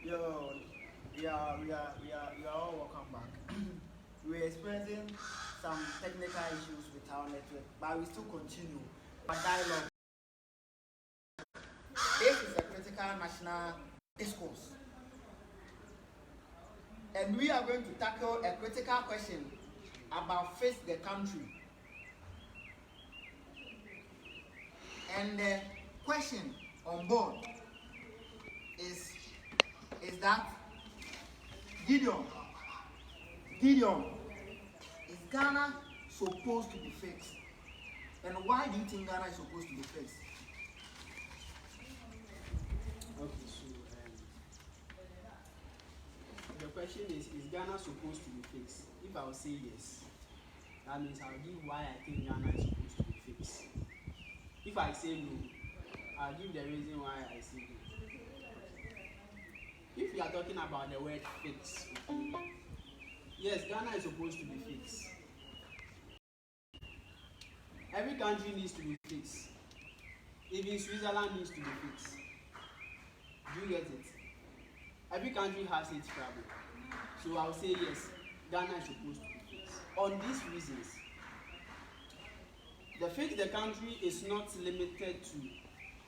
Yo, we are all welcome back. We're experiencing some technical issues with our network, but we still continue our dialogue. This is a critical national discourse, and we are going to tackle a critical question about face the country. And the question on board is that Gideon, is Ghana supposed to be fixed? And why do you think Ghana is supposed to be fixed? Okay, so the question is Ghana supposed to be fixed? If I will say yes, that means I'll give why I think Ghana is supposed to be fixed. If I say no, I'll give the reason why I say no. If you are talking about the word fix, okay, yes, Ghana is supposed to be fixed. Every country needs to be fixed. Even Switzerland needs to be fixed. Do you get it? Every country has its problem. So I'll say yes, Ghana is supposed to be fixed. On these reasons, the fix the country is not limited to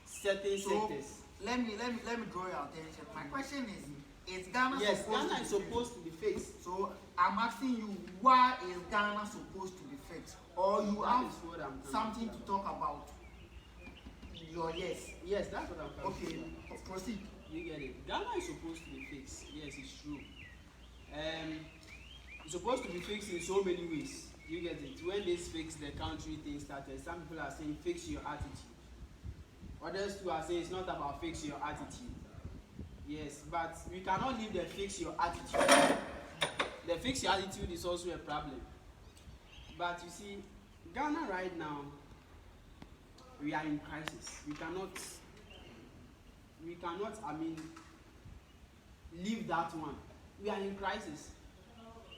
certain sectors. Let me draw your attention. My question is Ghana Yes, supposed Ghana to is be supposed to be fixed. So I'm asking you, why is Ghana supposed to be fixed? Or you That have is what I'm something to talk about? Your yes. Yes, that's what I'm talking Okay, about. proceed. You get it. Ghana is supposed to be fixed. Yes, it's true. It's supposed to be fixed in so many ways. You get it. When this fix the country thing started, some people are saying fix your attitude. Others too are saying it's not about fix your attitude. Yes, but we cannot leave the fix your attitude. The fix your attitude is also a problem. But you see, Ghana right now, we are in crisis. We cannot, leave that one. We are in crisis.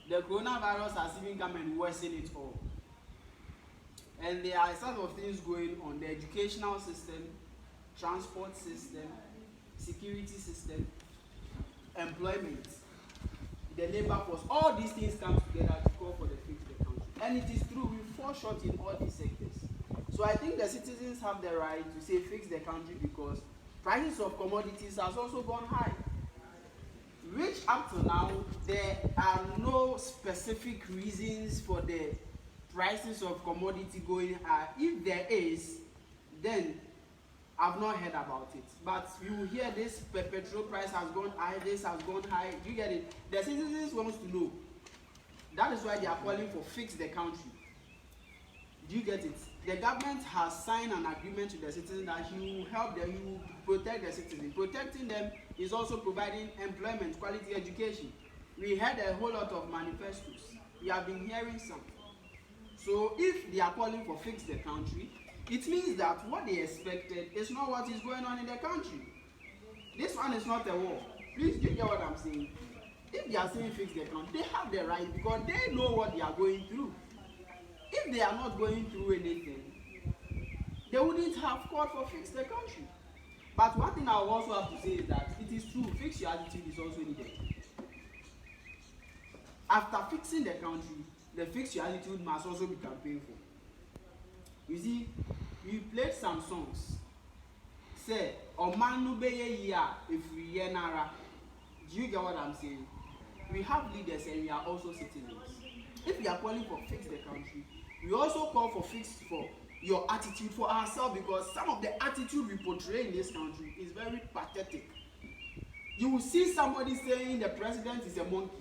The coronavirus has even come and worsened it all. And there are sort of things going on. The educational system, transport system, security system, employment, the labor force, all these things come together to call for the fix the country. And it is true, we fall short in all these sectors. So I think the citizens have the right to say fix the country because prices of commodities has also gone high. Which up to now, there are no specific reasons for the prices of commodity going high. If there is, then I've not heard about it. But you hear this petrol price has gone high, this has gone high. Do you get it? The citizens wants to know. That is why they are calling for fix the country. Do you get it? The government has signed an agreement with the citizens that he will help them, he will protect the citizens. Protecting them is also providing employment, quality education. We heard a whole lot of manifestos. We have been hearing some. So if they are calling for fix the country, it means that what they expected is not what is going on in the country. This one is not a war. Please, do you get what I'm saying? If they are saying fix the country, they have the right because they know what they are going through. If they are not going through anything, they wouldn't have called for fix the country. But one thing I will also have to say is that it is true, fix your attitude is also needed. After fixing the country, the fix your attitude must also be campaigned for. You see, we played some songs. Say, Oman no beye ya efri ye nara. Do you get what I'm saying? We have leaders and we are also citizens. If we are calling for fix the country, we also call for fix for your attitude for ourselves because some of the attitude we portray in this country is very pathetic. You will see somebody saying the president is a monkey.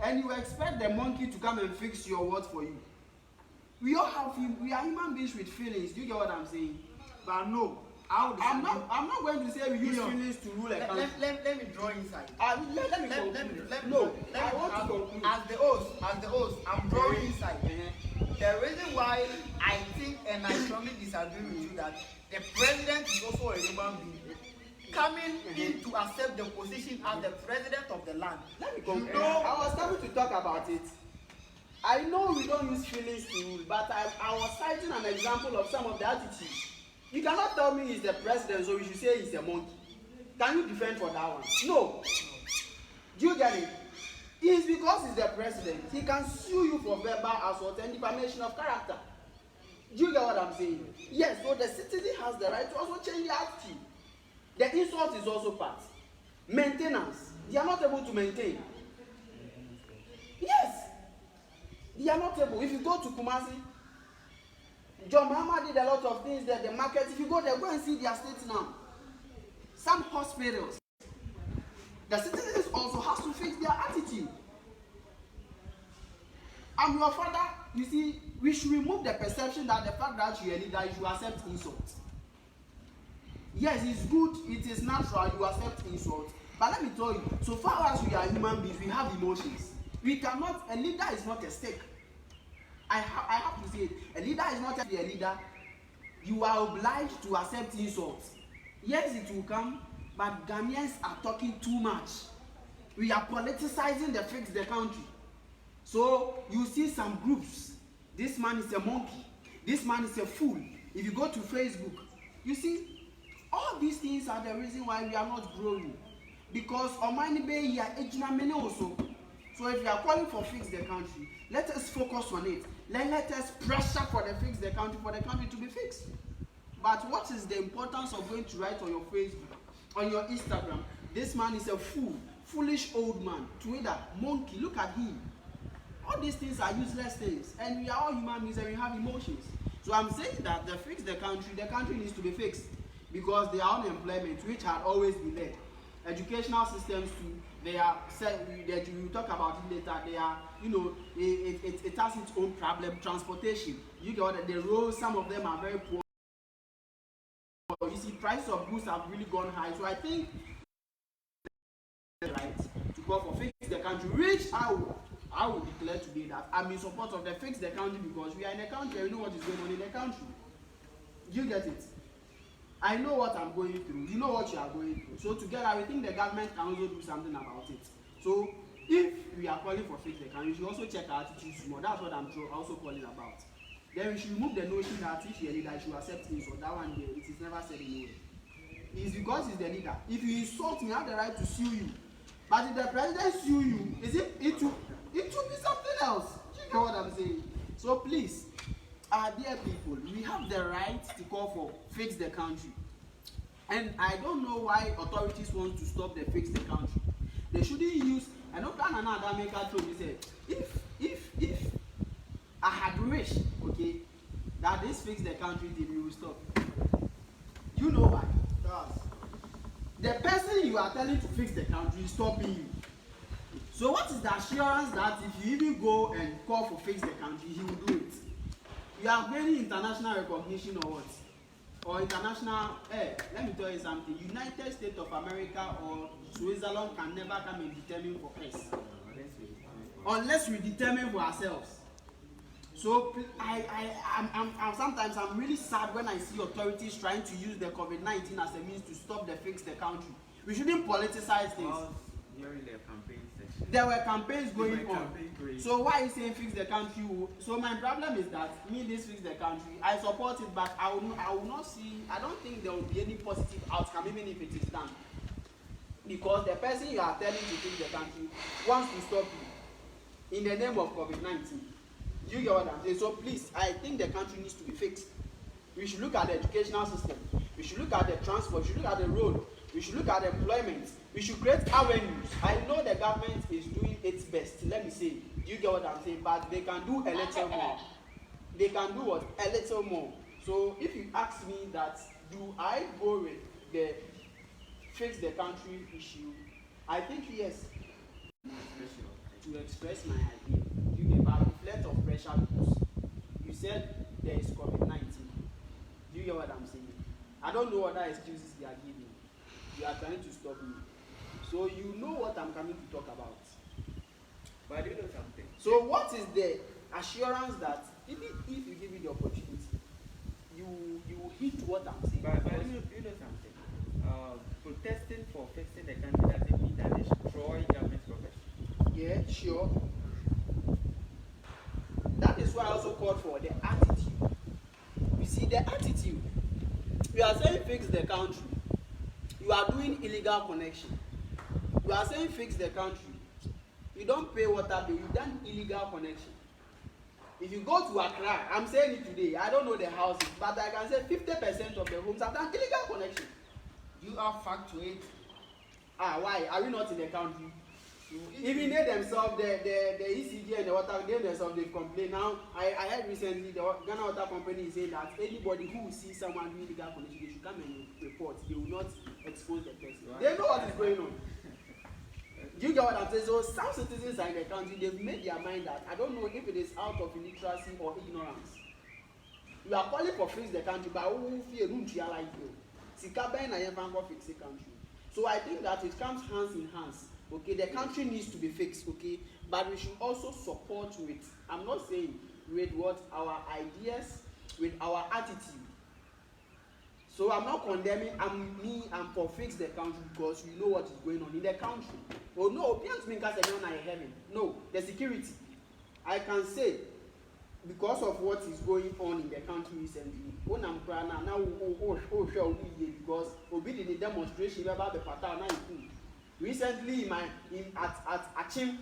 And you expect the monkey to come and fix your words for you. We all have, we are human beings with feelings. Do you get what I'm saying? But no, I'm not going to say we use feelings to rule a country. Let me draw inside. Let me conclude. I want to conclude. As the host, I'm drawing inside. The reason why I think and I strongly disagree with you that the president is also a human being coming in to accept the position as the president of the land. Let me conclude. I was coming to talk about it. I know we don't use feelings to rule, but I was citing an example of some of the attitudes. You cannot tell me he's the president, so we should say he's a monkey. Can you defend for that one? No. Do you get it? It's because he's the president. He can sue you for verbal assault and defamation of character. Do you get what I'm saying? Yes, so the citizen has the right to also change the attitude. The insult is also part. Maintenance. They are not able to maintain. Yes. They are not able. If you go to Kumasi, John Mahama did a lot of things there. The market, if you go there, go and see their state now. Some hospitals, the citizens also have to fix their attitude. I'm your father. You see, we should remove the perception that the fact that you are a leader, you should accept insults. Yes, it's good, it is natural, you accept insults. But let me tell you, so far as we are human beings, we have emotions. We cannot, a leader is not a stick. I have to say it. A leader is not a leader. You are obliged to accept insults. Yes, it will come, but Ghanaians are talking too much. We are politicizing the fix the country. So you see some groups. This man is a monkey. This man is a fool. If you go to Facebook, you see, all these things are the reason why we are not growing. Because Omani Bay here, Ejina also. So if you are calling for fix the country, let us focus on it. Let us pressure for the fix the country to be fixed. But what is the importance of going to write on your Facebook, on your Instagram? This man is a fool, foolish old man, Twitter, monkey, look at him. All these things are useless things. And we are all human beings and we have emotions. So I'm saying that the country needs to be fixed. Because the unemployment, which had always been there, educational systems too, they are that we will talk about it later. They are, you know, it has its own problem. Transportation, you get the roads, some of them are very poor. You see, price of goods have really gone high. So I think right to go for fix the country, which I will declare today that I'm in support of the fix the country because we are in a country and we know what is going on in the country. You get it? I know what I'm going through. You know what you are going through. So together, we think the government can also do something about it. So if we are calling for fix the country, we should also check our attitudes more. That's what I'm also calling about. Then we should remove the notion that if you're a leader, you should accept insult. That one there, it is never said anywhere. It's because he's the leader. If you insult me, I have the right to sue you. But if the president sue you, it will be something else. You know what I'm saying? So please, our dear people, we have the right to call for fix the country. And I don't know why authorities want to stop the fix the country. They shouldn't use, I know that make a truth. He said, if I had wished, okay, that this fix the country thing will stop. You know why? Because the person you are telling to fix the country is stopping you. So what is the assurance that if you even go and call for fix the country, he will do it? You are gaining international recognition or what? Or international, let me tell you something. United States of America or Switzerland can never come and determine for us. Unless we determine for ourselves. So sometimes I'm really sad when I see authorities trying to use the COVID-19 as a means to stop the fix the country. We shouldn't politicize things. During the campaign session, there were campaigns going on. So why are you saying fix the country? So my problem is that this fix the country, I support it, but I will not see, I don't think there will be any positive outcome even if it is done. Because the person you are telling to fix the country wants to stop you in the name of COVID-19. You get what I'm saying? So please, I think the country needs to be fixed. We should look at the educational system. We should look at the transport. We should look at the road. We should look at employment. We should create avenues. I know the government is doing its best. Let me say, you get what I'm saying? But they can do a little more. They can do what? A little more. So if you ask me that, do I go with the fix the country issue? I think yes. To express my idea. You get about reflect of pressure because you said there is COVID-19. Do you get what I'm saying? I don't know what excuses they are giving. You are trying to stop me. So you know what I'm coming to talk about. but do you know something? So what is the assurance that even if you give me the opportunity, you will hit what I'm saying? But you know something? Protesting for fixing the country doesn't mean that they destroy government property. Yeah, sure. That is why I also called for the attitude. You see, the attitude. We are saying fix the country. you are doing illegal connection. You are saying fix the country. You don't pay water bill, you done illegal connection. If you go to Accra, I'm saying it today, I don't know the houses, but I can say 50% of the homes have done illegal connection. You are fact to it. Why? Are we not in the country? Even they themselves, the ECG and the water, they themselves, they've complained. Now, I heard recently the Ghana Water Company is saying that anybody who sees someone doing illegal connection, they should come and report. They will not expose the person. Right. They know what is going on. Do you get what I'm saying? So some citizens are in the country, they've made their mind that I don't know if it is out of illiteracy or ignorance. You are calling for fix the country, but who fear room to like you? Sikaben na yevan for fix the country. So I think that it comes hands in hands. Okay, the country needs to be fixed, okay, but we should also support with, I'm not saying with what our ideas, with our attitude. So I'm not condemning, I'm for fix the country because we know what is going on in the country. Oh no, no, the security. I can say because of what is going on in the country recently, because the demonstration about the pattern recently at Achim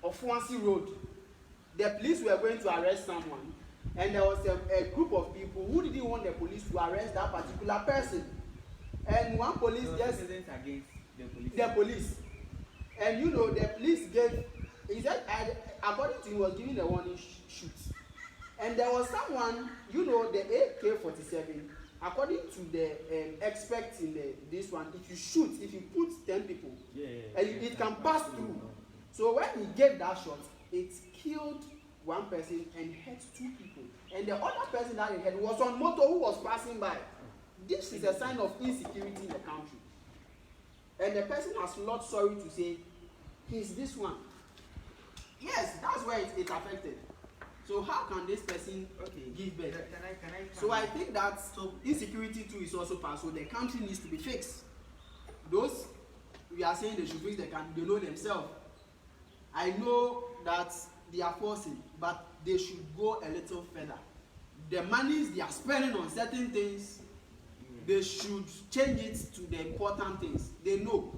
of Swansea Road, the police were going to arrest someone. And there was a group of people who didn't want the police to arrest that particular person. And one police just against the police. The police. And you know, the police gave, he said, according to him, was giving the warning shoot. And there was someone, you know, the AK-47, according to the experts in this one, if you shoot, if you put 10 people, it can pass through. So when he gave that shot, it killed one person and hurt 2 people. And the other person that he hurt was on motor who was passing by. This is a sign of insecurity in the country. And the person has not sorry to say, he's this one. Yes, that's where it's affected. So how can this person give birth? So I think that insecurity too is also part. So the country needs to be fixed. Those we are saying they should fix the country, they know themselves. I know that they are forcing, but they should go a little further. The monies they are spending on certain things, they should change it to the important things. They know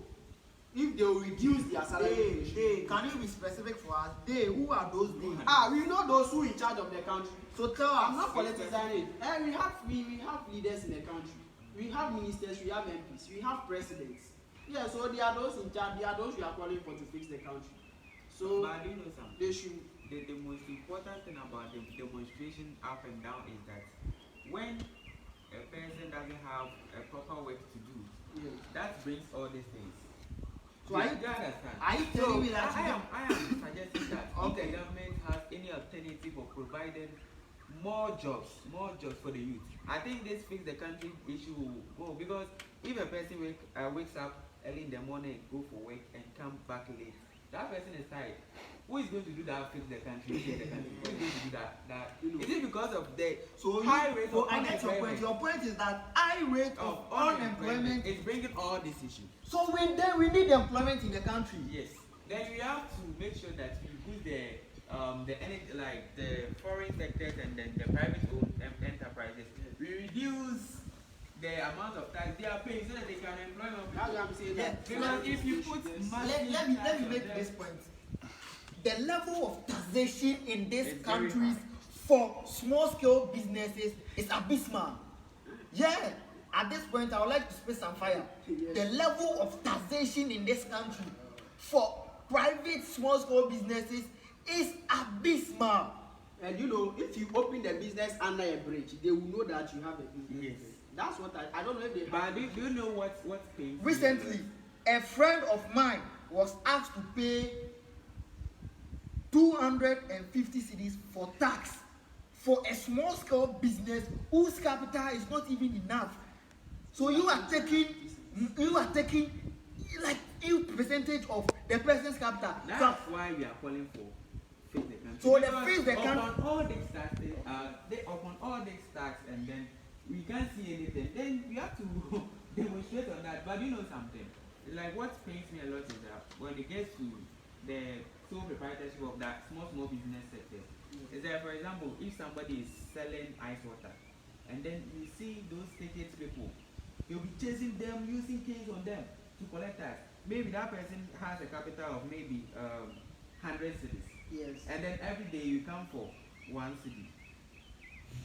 if they will reduce their salary. Can you be specific for us? Who are those they? We know those who in charge of the country. So tell us. I'm not politicizing it. We have leaders in the country. We have ministers, we have MPs, we have presidents. Yeah, so they are those in charge. They are those we are calling for to fix the country. So but you know something? They should. The most important thing about the demonstration up and down is that when a person doesn't have a proper work to do, that brings all these things. So are you telling me that I am suggesting that if the government has any alternative of providing more jobs for the youth, I think this fix the country issue will go, because if a person wakes up early in the morning, go for work and come back late, that person is tired. Who is going to do that? Fix the country. Who is going to do that? Is it because of the high rate of unemployment? Your point is that high rate of unemployment is bringing all these issues. So we need employment in the country. Yes. Then we have to make sure that we boost the energy, like the foreign sectors and then the private owned enterprises. We reduce the amount of tax they are paying so that they can employ more people. That's what I'm saying. Because if you put let me make this point. The level of taxation in this country for small scale businesses is abysmal. Yeah, at this point I would like to spit some fire. The level of taxation in this country for private small scale businesses is abysmal. And you know, if you open the business under a bridge, they will know that you have a business. Yes. That's what I don't know if they have. But do you know what pays? Recently, a friend of mine was asked to pay 250 cedis for tax for a small scale business whose capital is not even enough. So you are taking like a percentage of the person's capital. That's why we are calling for fix the country. So the fix the country upon all these tax, and then we can't see anything. Then we have to demonstrate on that. But you know something? Like what pains me a lot is that when it gets to the sole proprietorship of that small business sector, is that, for example, if somebody is selling ice water, and then you see those tickets people He'll be chasing them, using things on them to collect tax. Maybe that person has a capital of maybe 100 cities. Yes. And then every day you come for 1 city.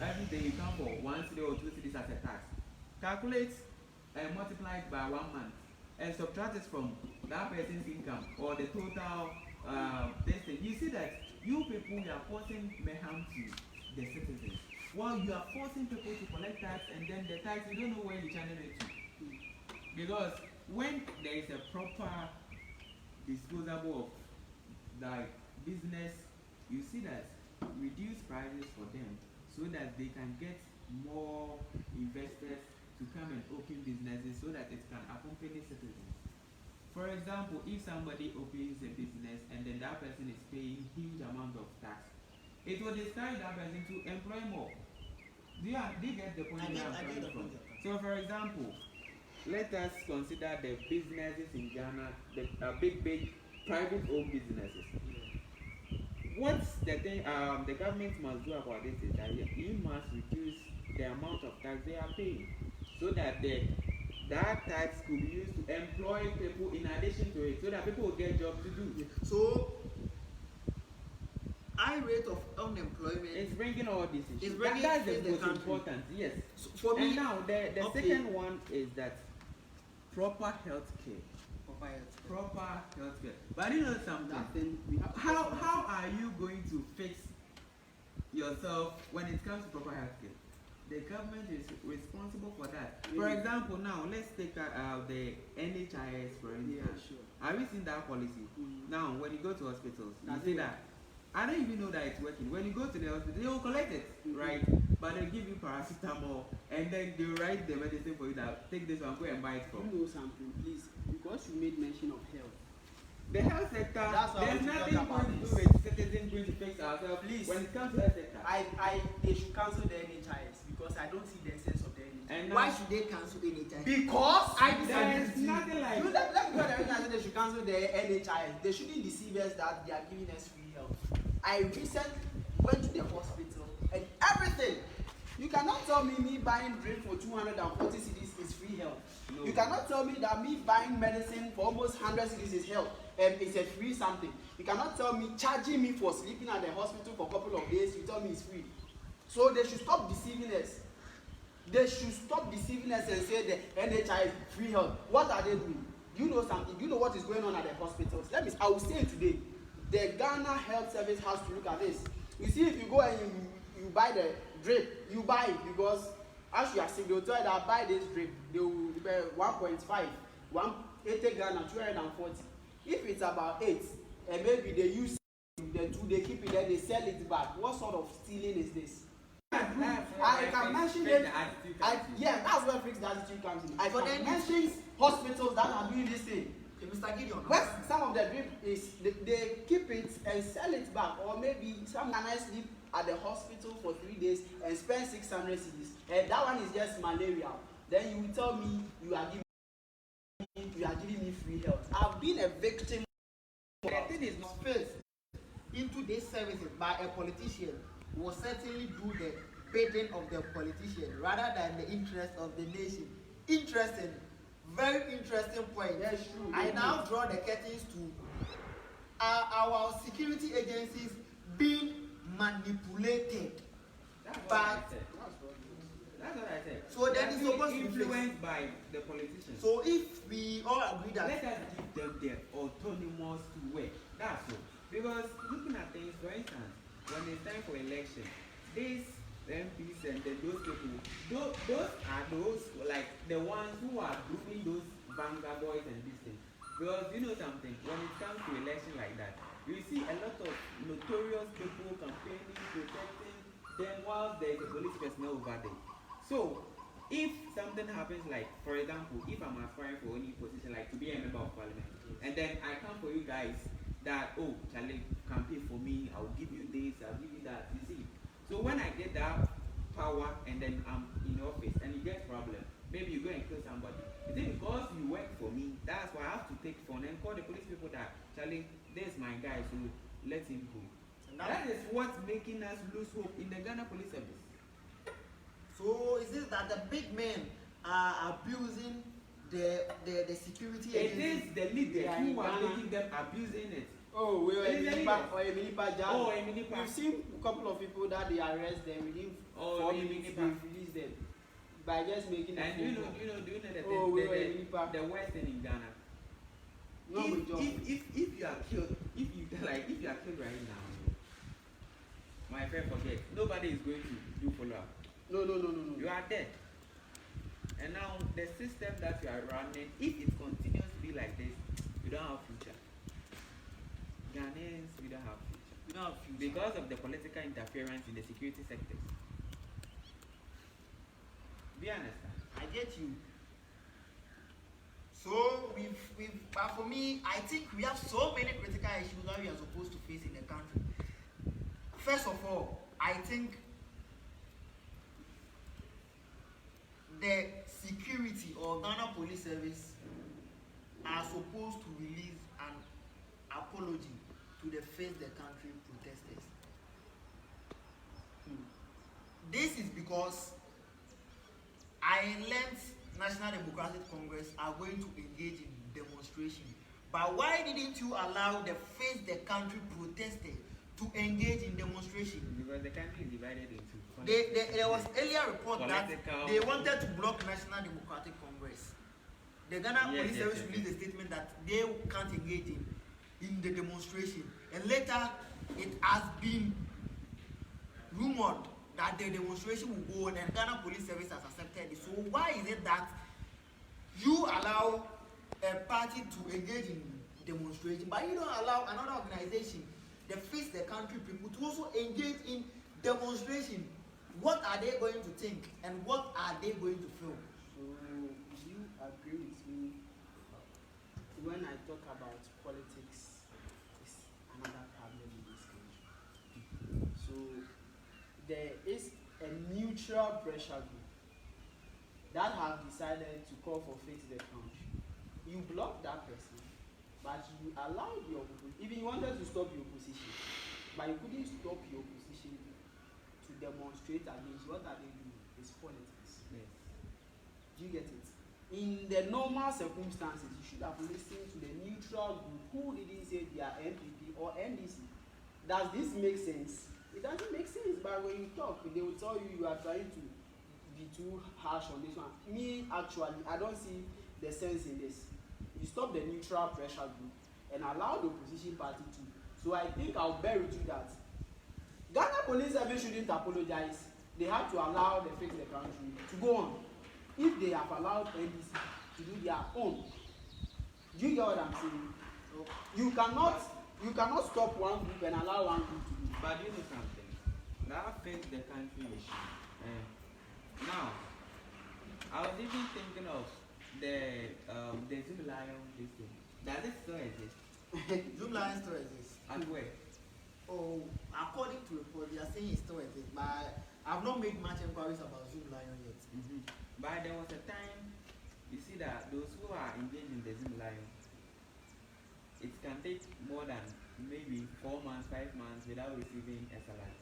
Every day you come for 1 city or 2 cities as a tax. Calculate and multiply it by 1 month and subtract it from that person's income or the total this thing. You see that you people, you are forcing mayhem to the citizens. Well, you are forcing people to collect tax, and then the tax, you don't know where you channel it to. Because when there is a proper disposable of like business, you see that reduce prices for them so that they can get more investors to come and open businesses so that it can accompany citizens. For example, if somebody opens a business and then that person is paying huge amount of tax, it will discourage that person to employ more. Do you get the point where I'm coming from? So for example, let us consider the businesses in Ghana, the big private owned businesses. What's the thing the government must do about this is that you must reduce the amount of tax they are paying so that that tax could be used to employ people in addition to it so that people will get jobs to do. So high rate of unemployment is bringing all these issues. Bringing That's the most country. important, yes. So for and me, now the okay. second one is that proper health care. Proper Health care. But you know something, how are you going to fix yourself when it comes to proper health care? The government is responsible for that. For example, now let's take the NHIS for instance. Yeah, sure. Have you seen that policy? Now, when you go to hospitals, you That's see it. that. I don't even know that it's working. When you go to the hospital, they will collect it, right? But they'll give you paracetamol and then they'll write the medicine for you that take this one, go and buy it from. You know something, please, because you made mention of health. The health sector, That's what I there's want to nothing talk going about to do this. with citizens going to fix ourselves. Please. When it comes to health sector. They should cancel the NHIS because I don't see the essence of the NHIS. And Why should they cancel anytime? Because I there's disagree. nothing like let me go there. I said they should cancel the NHIS. They shouldn't deceive us that they are giving us free health. I recently went to the hospital and everything. You cannot tell me buying drink for 240 cedis is free health. No. You cannot tell me that me buying medicine for almost 100 cedis is health. It's a free something. You cannot tell me charging me for sleeping at the hospital for a couple of days. You tell me it's free. So they should stop deceiving us. They should stop deceiving us and say the NHI is free health. What are they doing? You know something. You know what is going on at the hospitals. I will say today, the Ghana Health Service has to look at this. You see, if you go and you buy the drip, you buy it because as you are sick, they will tell you that buy this drip, they will pay 1.5, 180 Ghana, 240. If it's about 8, and maybe they use the 2, they keep it there, they sell it back. What sort of stealing is this? I can mention it. Yeah, that's where fixed attitude comes in. I can mention hospitals that are doing this thing. Mr. Gideon. West, some of the drip is they keep it and sell it back, or maybe some Ghanaians sleep at the hospital for 3 days and spend 600 cedis. And that one is just malaria. Then you will tell me you are giving me free health. I've been a victim. The thing is not faith into these services by a politician will certainly do the bidding of the politician rather than the interest of the nation. Interesting. Very interesting point. That's true. I now draw the curtains to our security agencies being manipulated. That's what But I said. That's what I said. So then it's supposed to be influenced by the politicians. So if we all agree that let us give them their autonomous to work. That's all. Because looking at things, for instance, when it's time for election, these MPs and then those people, those are those like the ones who are doing those Banga boys and these things. Because you know something, when it comes to election like that, you see a lot of notorious people campaigning, protecting them while there is a police personnel over there. So if something happens, like for example, if I'm aspiring for any position like to be a member of parliament, and then I come for you guys that, oh, Charlie, campaign for me, I'll give you this, I'll give you that, you see. So when I get that power and then I'm in office and you get problem, maybe you go and kill somebody. Is it because you work for me? That's why I have to take phone and call the police people that, Charlie, there's my guy, so let him go. That is what's making us lose hope in the Ghana Police Service. so is it that the big men are abusing the security It agencies. is the leaders Yeah, who are Ghana. making them abusing it. Oh, we were It is the Emilipa leaders. or Emilipa Jal. Oh, Emilipa. We've seen a couple of people that they arrest them within Oh, 4 minutes Emilipa. they release them by just making a And phone do call. you know that Oh, we were Emilipa. the worst thing in Ghana? No, we don't. If you are killed, if you are killed right now, my friend, forget. Nobody is going to do follow up. No. You are dead. And now the system that you are running, if it continues to be like this, you don't have future. Ghanaians, we don't have future. We don't have future. Because of the political interference in the security sectors. Do you understand? I get you. So but for me, I think we have so many critical issues that we are supposed to face in the country. First of all, I think the security or Ghana Police Service are supposed to release an apology to the Face the Country protesters. This is because I learned National Democratic Congress are going to engage in demonstration. But why didn't you allow the Face the Country protesters to engage in demonstration? Because the country is divided into. There was earlier report that Political. they wanted to block National Democratic Congress. The Ghana Police Service released a statement that they can't engage in the demonstration. And later, it has been rumored that the demonstration will go on and Ghana Police Service has accepted it. So why is it that you allow a party to engage in demonstration, but you don't allow another organization, the Face the Country people, to also engage in demonstration? What are they going to think and what are they going to feel? So you agree with me when I talk about politics is another problem in this country. So there is a neutral pressure group that have decided to call for Face the Country. You block that person, but you allowed your opposition, even you wanted to stop your opposition, but you couldn't stop your opposition to demonstrate against. What are they doing? It's politics. Yes. Do you get it? In the normal circumstances, you should have listened to the neutral group who didn't say they are NPP or NDC. Does this make sense? It doesn't make sense, but when you talk, they will tell you are trying to be too harsh on this one. Me, actually, I don't see the sense in this. You stop the neutral pressure group and allow the opposition party to. So I think I'll bear with you that Ghana Police Service shouldn't apologize. They have to allow the Face the Country to go on. If they have allowed NDC to do their own, do you get what I'm saying? So you cannot stop one group and allow one group to do. But you know something? That Face the Country issue. Now, I was even thinking of the Zoom Lion this thing. Does it still exist? Zoom Lion still exists. At where? Oh, according to report, they are saying it still exists, but I've not made much inquiries about Zoom Lion yet. Mm-hmm. But there was a time, you see that those who are engaged in the Zoom Lion, it can take more than maybe 4 months, 5 months without receiving a salary.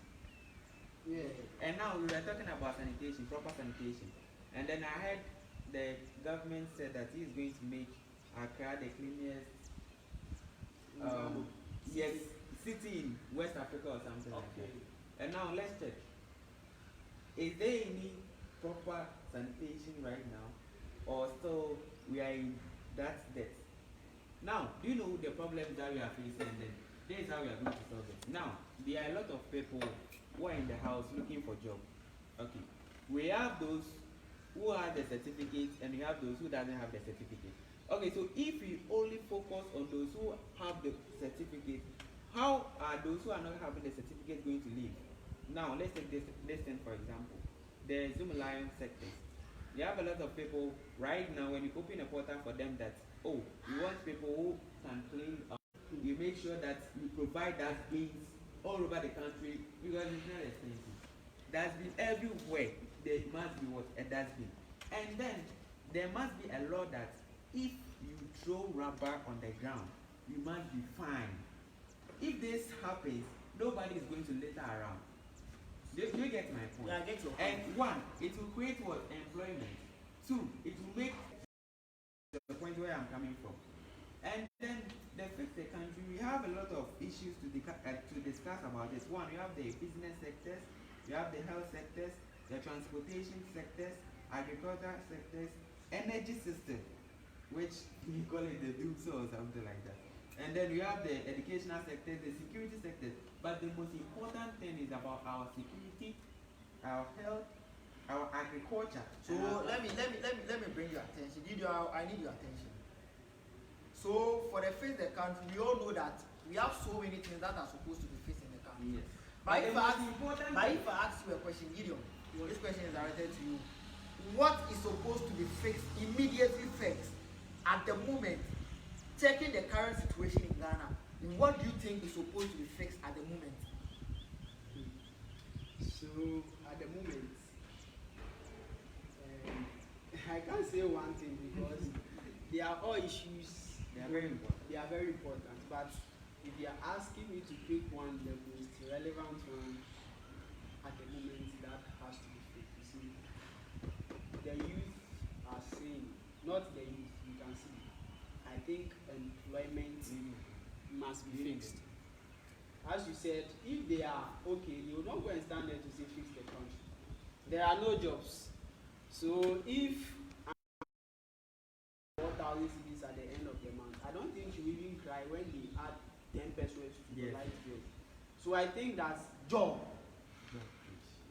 Yeah. And now we were talking about sanitation, proper sanitation. And then I heard the government said that he is going to make Accra the cleanest yes, city in West Africa or something like that. And now let's check. Is there any proper sanitation right now? Or still we are in that debt? Now, do you know the problems that we are facing? And then this is how we are going to solve it. Now, there are a lot of people who are in the house looking for job. Okay. We have those who have the certificate and we have those who doesn't have the certificate. Okay, so if we only focus on those who have the certificate, how are those who are not having the certificate going to live? Now, let's take this thing for example. The Zoom Lion sectors. You have a lot of people right now when you open a portal for them that, oh, you want people who can clean up. You make sure that you provide that bins all over the country because it's not expensive. Dustbin everywhere. There must be what? A dustbin. And then there must be a law that if you throw rubber on the ground, you must be fined. If this happens, nobody is going to litter around. Do you get my point? Yeah, I get your point. And one, it will create what? Employment. Two, it will make the point where I'm coming from. And then the fifth country, we have a lot of issues to discuss about this. One, you have the business sectors, you have the health sectors, the transportation sectors, agriculture sectors, energy system, which we call it the doomsday or something like that. And then we have the educational sector, the security sector. But the most important thing is about our security, our health, our agriculture. So let me bring your attention. I need your attention. So for the face the country, we all know that we have so many things that are supposed to be faced in the country. Yes. But if I ask you a question, Gideon, this question is directed to you. What is supposed to be fixed, immediately fixed, at the moment, checking the current situation in Ghana? What do you think is supposed to be fixed at the moment? So at the moment, I can't say one thing because they are all issues. They are very important. They are very important. But if you are asking me to pick one, the most relevant one at the moment that has to be fixed, you see, the youth are saying, not the youth, you can see. I think employment must be fixed. As you said, if they are okay, they will not go and stand there to say fix the country. There are no jobs. So if 4,000 cedis at the end of the month, I don't think you even cry when they add 10 pesos to the light bill. So I think that's job.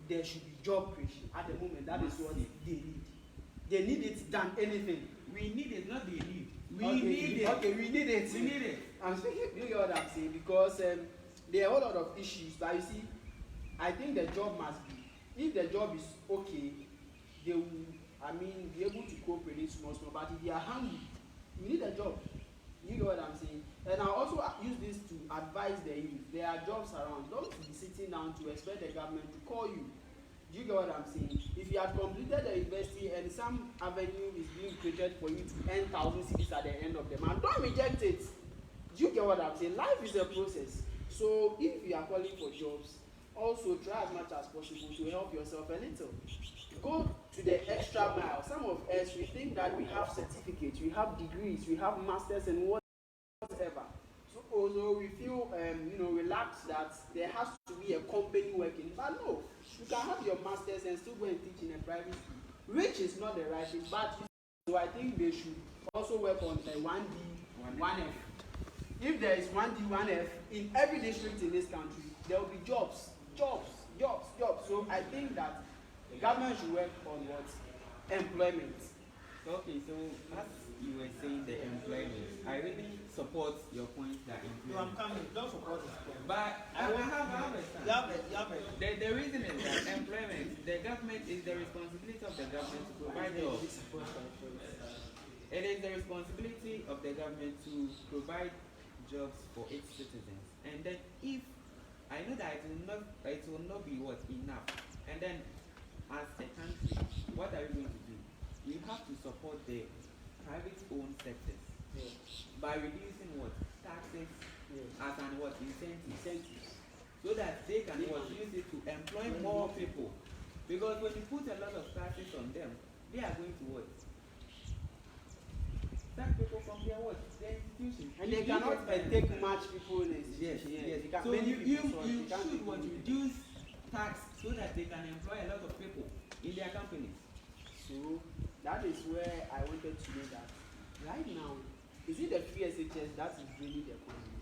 There should be job creation at the moment. That is what they need. They need it than anything. We need it, not they need. We need it. Okay, we need it. We need it. I'm speaking, you know what I'm saying? Because there are a whole lot of issues. But you see, I think the job must be. If the job is okay, they will, be able to cope with it small. But if they are hungry, you need a job. You know what I'm saying? And I also use this to advise the youth. There are jobs around. Don't be sitting down to expect the government to call you. Do you get what I'm saying? If you had completed the university and some avenue is being created for you to earn 1,000 cedis at the end of the month, don't reject it. Do you get what I'm saying? Life is a process. So if you are calling for jobs, also try as much as possible to help yourself a little. Go to the extra mile. Some of us, we think that we have certificates, we have degrees, we have masters and whatever. So also we feel relaxed that there has to be a company working. But no, you can have your masters and still go and teach in a private school, which is not the right thing. But so I think they should also work on the 1D, 1F. If there is 1D, 1F in every district in this country, there will be jobs. So I think that the government should work on what? Employment. Okay, so as you were saying the employment, I really support your point that employment. No, I'm coming. Don't support this point. But I have a stand. The reason is that employment, the government is the responsibility of the government to provide jobs. It is the responsibility of the government to provide jobs for its citizens. And then if I know that it will not be enough. And then as a country, what are we going to do? We have to support the private owned sectors by reducing taxes as an incentives, so that they can use it to employ more people. Because when you put a lot of taxes on them, they are going to sack people from their institutions. And they cannot take much people in institutions. Yes. So you should reduce tax so that they can employ a lot of people in their companies. So that is where I wanted to know that right now, is it the free SHS that is draining the economy?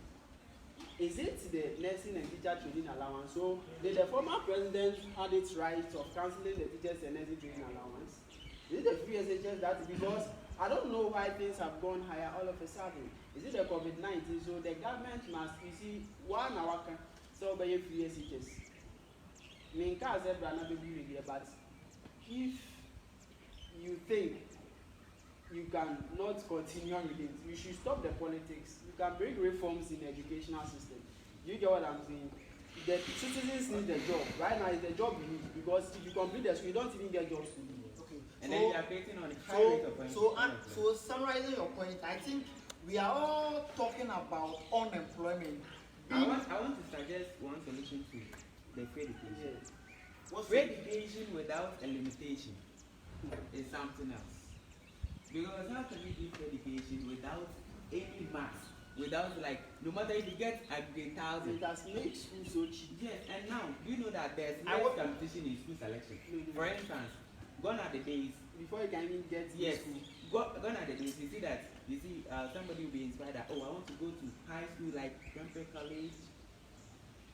Is it the nursing and teacher training allowance? So did the former president had its right of cancelling the teachers and nursing training allowance? Is it the free SHS that is because I don't know why things have gone higher all of a sudden. Is it the COVID-19? So the government must, you see, 1 hour can sell by free SHS. I mean, cars are not be regular, but if you think you cannot continue with it, you should stop the politics. You can bring reforms in the educational system. You get what I'm saying? The citizens need the job. Right now, it's the job you need because if you complete the school, you don't even get jobs to do. Okay. And then you are betting on high rate of unemployment. So summarizing your point, I think we are all talking about unemployment. I want to suggest one solution to the free education. What's Free education without a limitation is something else. Because how can we give education without any marks? Without like, no matter if you get a grade thousand. It has made school so cheap. Yes, and now do you know that there's I less want- competition in school selection? No. For instance, gone are the days. Before you can even get to Yes, school. gone are the days. You see that. You see, somebody will be inspired that, oh, I want to go to high school like Godfred College,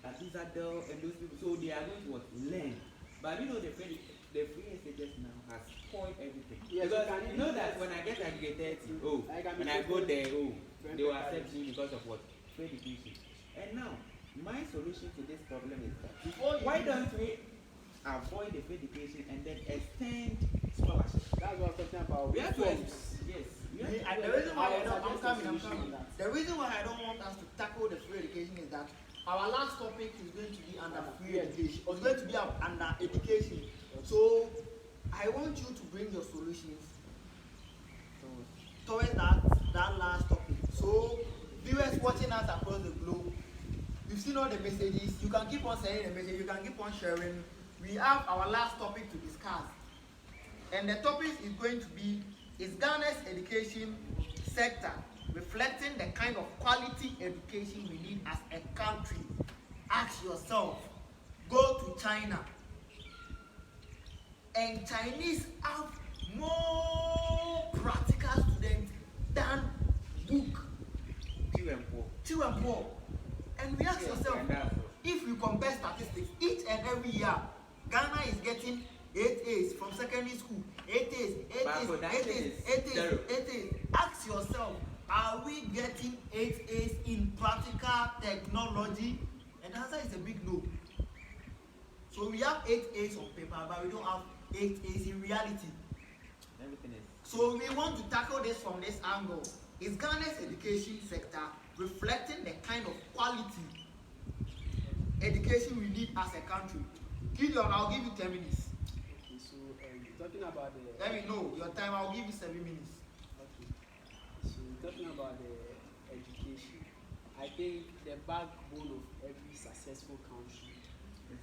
Adizadel, and those people. So they are going to what? Learn. But you know the free SHS now has spoiled everything. Yes, because you can you know even that get- when I get a grade 30, oh, I can when be I go different. there, oh, Friend they will profile. accept me because of what? Free education. And now, my solution to this problem is that Before you why do- don't we avoid the free education and then extend scholarship? That's what I'm talking about. We have to, Reforms. yes, we have Me, to I- do the a- reason why I don't, I'm suggest a coming, I'm solution coming. on that. The reason why I don't want us to tackle the free education is that our last topic is going to be under free education. It's going to be under education. So I want you to bring your solutions towards that last topic. So viewers watching us across the globe, you've seen all the messages. You can keep on sending the message. You can keep on sharing. We have our last topic to discuss, and the topic is going to be: is Ghana's education sector reflecting the kind of quality education we need as a country? Ask yourself. Go to China, and Chinese have more practical students than book. Few and poor. Two and poor. And we ask Yes, yourself, and that's all. if we compare statistics, each and every year, Ghana is getting 8 A's from secondary school. 8 A's, 8 But A's, for that 8 is A's, 8 A's, zero. 8 A's. Ask yourself, are we getting 8 A's in practical technology? And the answer is a big no. So we have 8 A's on paper, but we don't have 8 A's in reality. Everything is. So we want to tackle this from this angle. Is Ghana's education sector reflecting the kind of quality education we need as a country? Gideon, I'll give you 10 minutes. Okay, so talking about the Let me know your time. I'll give you 7 minutes. okay, so talking about the education, I think the backbone of every successful country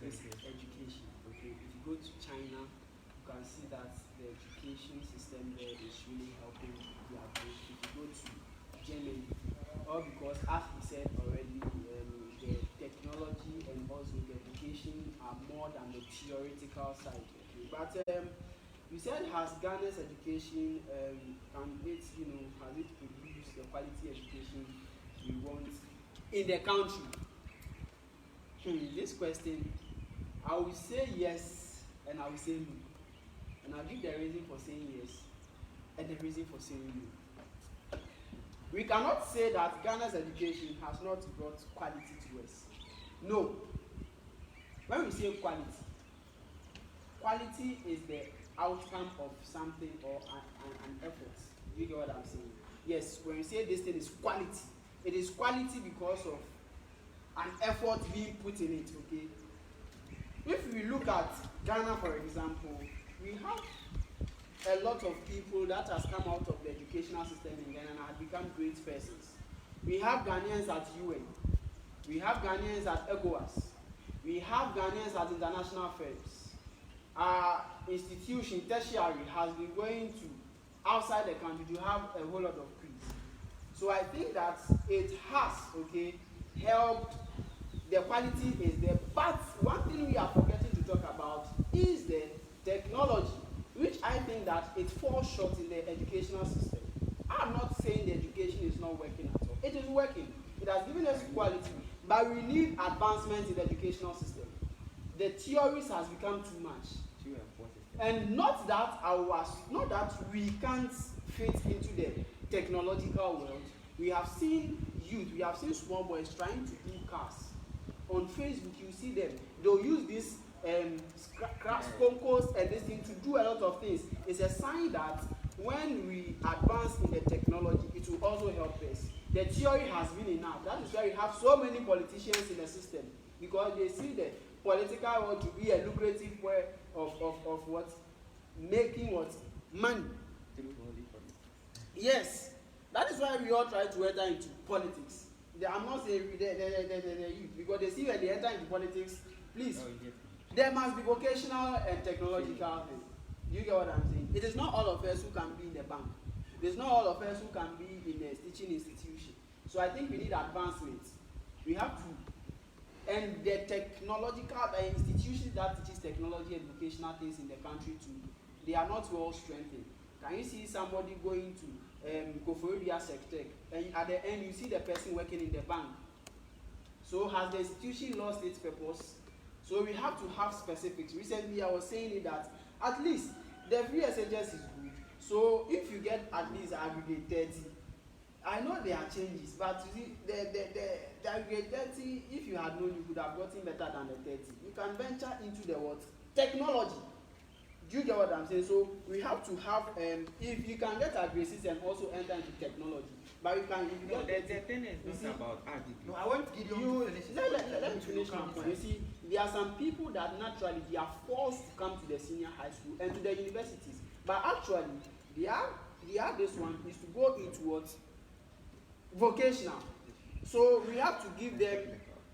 is education. Okay, if you go to China, you can see that the education system there is really helping their growth. If you go to Germany, all because as we said already, the technology and also the education are more than the theoretical side. Okay, but you said has Ghana's education can it has it produced the quality education we want in the country? This question, I will say yes and I will say no, and I'll give the reason for saying yes and the reason for saying no. We cannot say that Ghana's education has not brought quality to us. No. When we say quality, quality is the outcome of something or an effort. You get what I'm saying? Yes, when you say this thing is quality, it is quality because of an effort being put in it, okay? If we look at Ghana, for example, we have a lot of people that has come out of the educational system in Ghana and have become great persons. We have Ghanaians at UN. We have Ghanaians at ECOWAS. We have Ghanaians at international firms. Our institution, tertiary, has been going to outside the country to have a whole lot of creeds. So I think that it has, okay, helped. The quality is there. But one thing we are forgetting to talk about is the technology, which I think that it falls short in the educational system. I'm not saying the education is not working at all. It is working. It has given us quality, but we need advancement in the educational system. The theories has become too much. Few and poor system. And not that we can't fit into the technological world. We have seen youth, we have seen small boys trying to do cars. On Facebook, you see them. They'll use this scratch concourse and this thing to do a lot of things. It's a sign that when we advance in the technology, it will also help us. The theory has been enough. That is why we have so many politicians in the system, because they see the political world to be a lucrative way of what? Making what? Money. Yes. That is why we all try to enter into politics. I'm not saying the youth, because they see when they enter into politics, please, there must be vocational and technological thing. You get what I'm saying? It is not all of us who can be in the bank. There's not all of us who can be in a teaching institution. So I think we need advancement. We have to, and the technological institutions that teaches technology educational things in the country too, they are not well strengthened. Can you see somebody going to Godfred sector, and at the end you see the person working in the bank? So has the institution lost its purpose? So we have to have specifics. Recently I was saying it that at least the free SHS is good. So if you get at least aggregate 30, I know there are changes, but you see the aggregate 30, if you had known, you could have gotten better than the 30. You can venture into the what? Technology. Do you get what I'm saying? So we have to have, if you can get aggregates and also enter into technology, but you can, if you No, get the thing is not about RDP. No, I want Gideon to finish. let me finish my point. You see, there are some people that naturally they are forced to come to the senior high school and to the universities, but actually this one is to go into what? Vocational. So we have to give them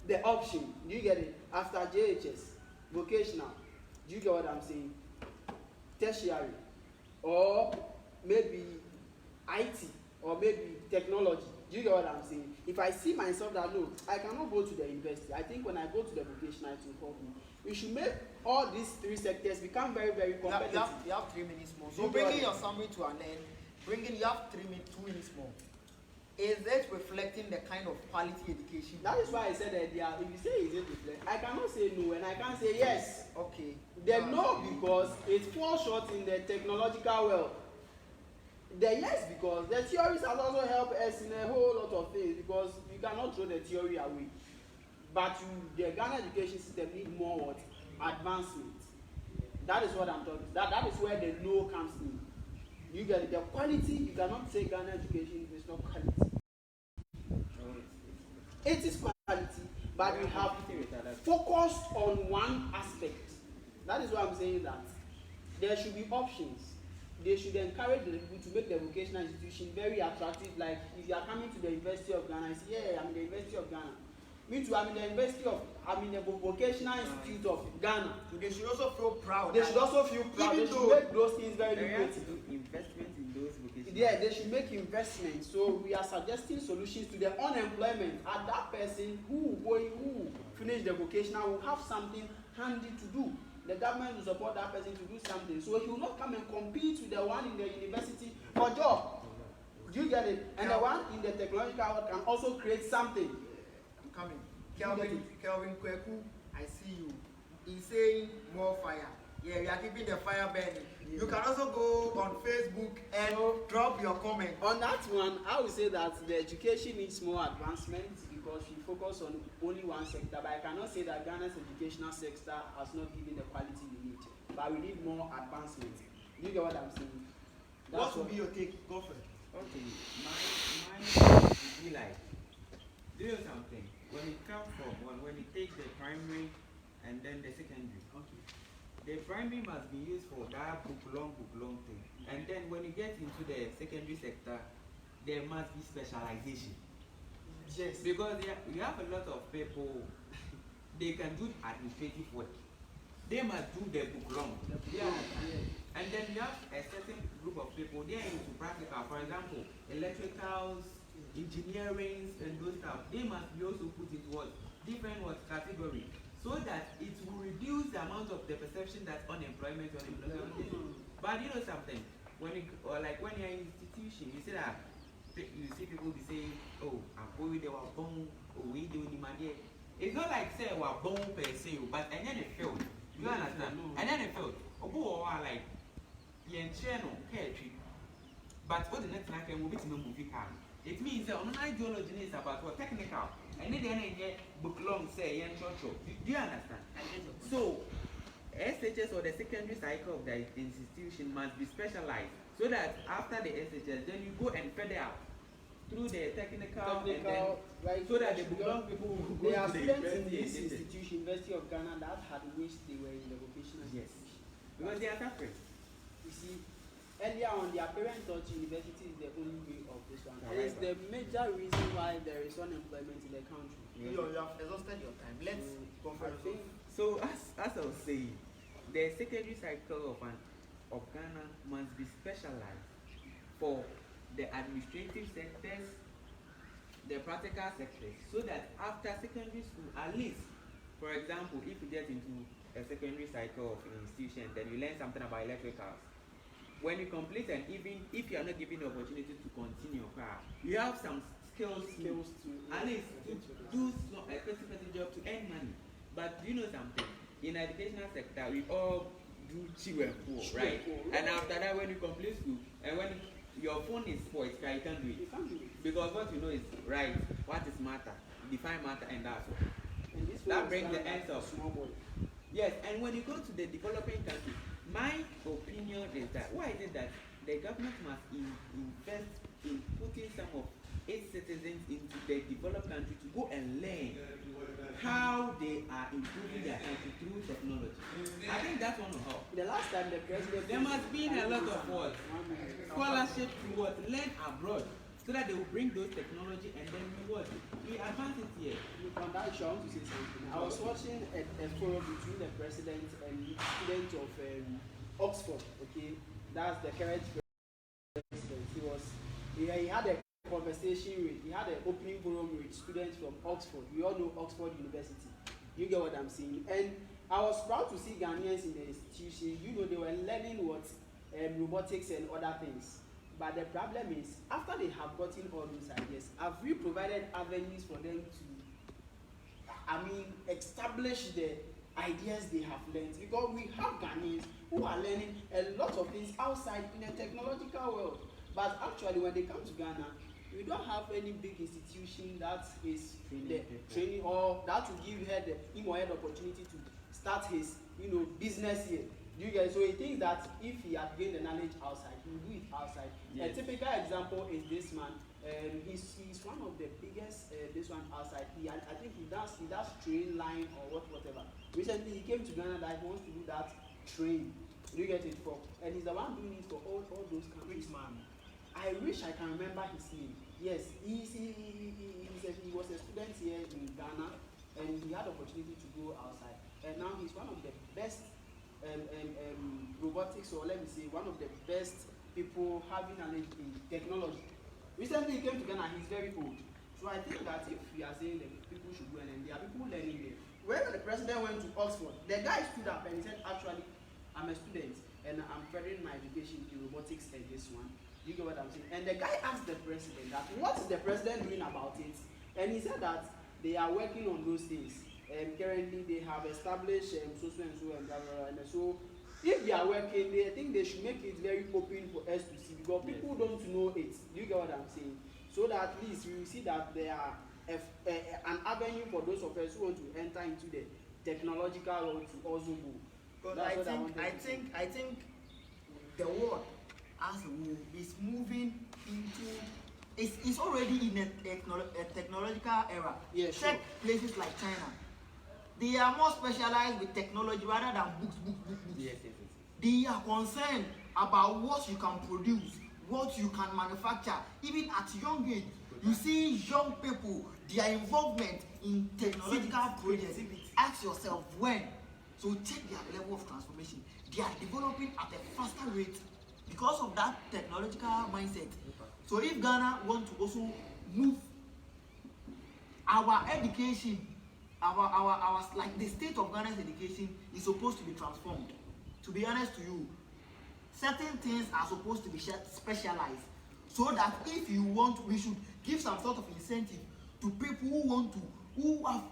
the option. Do you get it? After JHS, vocational. Do you get what I'm saying? Tertiary, or maybe IT, or maybe technology. Do you get what I'm saying? If I see myself that no, I cannot go to the university, I think when I go to the vocational, it will help me. We should make all these three sectors become very, very competitive. You have 3 minutes more. So bringing your summary to an end, you have 2 minutes more. Is it reflecting the kind of quality education? That is why I said that if you say is it reflect, I cannot say no and I can't say yes. Okay. The no because it falls short in the technological world. The yes because the theories has also helped us in a whole lot of things, because you cannot throw the theory away. But the Ghana education system need more what? Advancement. That is what I'm talking about. That is where the no comes in. You get it. The quality, you cannot say Ghana education is not quality. It is quality, but we have focused on one aspect. That is why I'm saying that there should be options. They should encourage the people to make the vocational institution very attractive. Like if you are coming to the University of Ghana, I say, yeah, I'm in the University of Ghana. Me too, I'm in the Vocational Institute of Ghana. So they should also feel proud. They should also feel proud. They should make those things very lucrative. Investment in those vocational. Yeah, they should make investments. So we are suggesting solutions to the unemployment. And that person who finish the vocational will have something handy to do. The government will support that person to do something. So he will not come and compete with the one in the university for job. Do you get it? And the one in the technological world can also create something. I'm coming. Kelvin Kweku, I see you. He's saying more fire. Yeah, we are keeping the fire burning. Yeah. You can also go on Facebook and drop your comment. On that one, I would say that the education needs more advancement because we focus on only one sector. But I cannot say that Ghana's educational sector has not given the quality we need. But we need more advancement. You get what I'm saying? What would be your take, Godfred? Okay, my would be like, do you know something? When it comes from when it takes the primary and then the secondary, okay, the primary must be used for that book long thing. And then when you get into the secondary sector, there must be specialization. Yes. Because you have a lot of people, they can do administrative work. They must do the book long. Yeah. And then you have a certain group of people, they are into practical. For example, electricals, engineering, and those stuff. They must be also put into what? Different what category. So that it will reduce the amount of the perception that unemployment. But you know something, when you're in institution, you see that you see people be saying, oh, I'm going they were born, or we do the money. It's not like say we are born per se, but and then it failed. You understand? And then it failed. Like but what the next time will be to movie car. It means that on ideology is about what technical. And then book long say do you understand? So SHS or the secondary cycle of the institution must be specialized so that after the SHS then you go and further out through the technical and then, like, so that the book long people will go there are to the students in university. this institution, University of Ghana, that had wished they were in the vocational institution. Because they are separate. You see, earlier on, their parents thought university is the only way of this one. And it's the major reason why there is unemployment in the country. You have exhausted your time. Let's confer. So as I was saying, the secondary cycle of Ghana must be specialized for the administrative sectors, the practical sectors, so that after secondary school, at least, for example, if you get into a secondary cycle of an institution, then you learn something about electricals. When you complete, and even if you are not given the opportunity to continue your car, you have some skills to at least to do a specific job to earn money. But do you know something? In the educational sector, we all do chew and poor, right? And after that, when you complete school, and when your phone is spoiled, you can't do it. Because what you know is right, what is matter, define matter, and that's all. And that brings the end of small boy. Yes, and when you go to the developing country, my opinion is that why is it that the government must invest in putting some of its citizens into the developed country to go and learn how they are improving their country through technology. I think that's one of how. The last time the president, There must be a lot of what scholarship to what learn abroad, so that they will bring those technology and then we advance it here. on that issue, I want to say something. I was watching a forum between the president and the student of Oxford. Okay, that's the current president. He had a conversation he had an opening forum with students from Oxford. We all know Oxford University. You get what I'm saying? And I was proud to see Ghanaians in the institution. You know, they were learning what robotics and other things. But the problem is, after they have gotten all those ideas, have we provided avenues for them to, establish the ideas they have learned? Because we have Ghanaians who are learning a lot of things outside in the technological world. But actually, when they come to Ghana, we don't have any big institution that is training or that will give him or her the opportunity to start his business here. You guys, so he thinks that if he had gained the knowledge outside, he will do it outside. Yes. A typical example is this man. He's one of the biggest this one outside. I think he does train line or whatever. Recently he came to Ghana that he wants to do that train. You get it for, and he's the one doing it for all those countries. Which man? I wish I can remember his name. Yes, he was a student here in Ghana, and he had the opportunity to go outside. And now he's one of the best robotics, or let me say, one of the best people having knowledge in technology. Recently he came to Ghana. He's very old. So I think that if we are saying that people should go and there are people learning there. When the president went to Oxford, the guy stood up and he said, actually, I'm a student and I'm furthering my education in robotics and this one. You get what I'm saying? And the guy asked the president that, what is the president doing about it? And he said that they are working on those things. Currently they have established so and so and blah, blah, blah. And so if they are working, I think they should make it very open for us to see, because people don't know it. You get what I'm saying? So that at least we will see that there are an avenue for those of us who want to enter into the technological world to also go. Because I think the world as a whole is moving into it's already in a technological era. Yeah, Check sure. places like China. They are more specialized with technology rather than books. Yes. They are concerned about what you can produce, what you can manufacture. Even at young age, you see young people, their involvement in technological projects. Ask yourself when. So check their level of transformation. They are developing at a faster rate because of that technological mindset. So if Ghana want to also move our education, our like the state of Ghana's education is supposed to be transformed. To be honest to you, certain things are supposed to be specialized, so that if you want, we should give some sort of incentive to people who want to,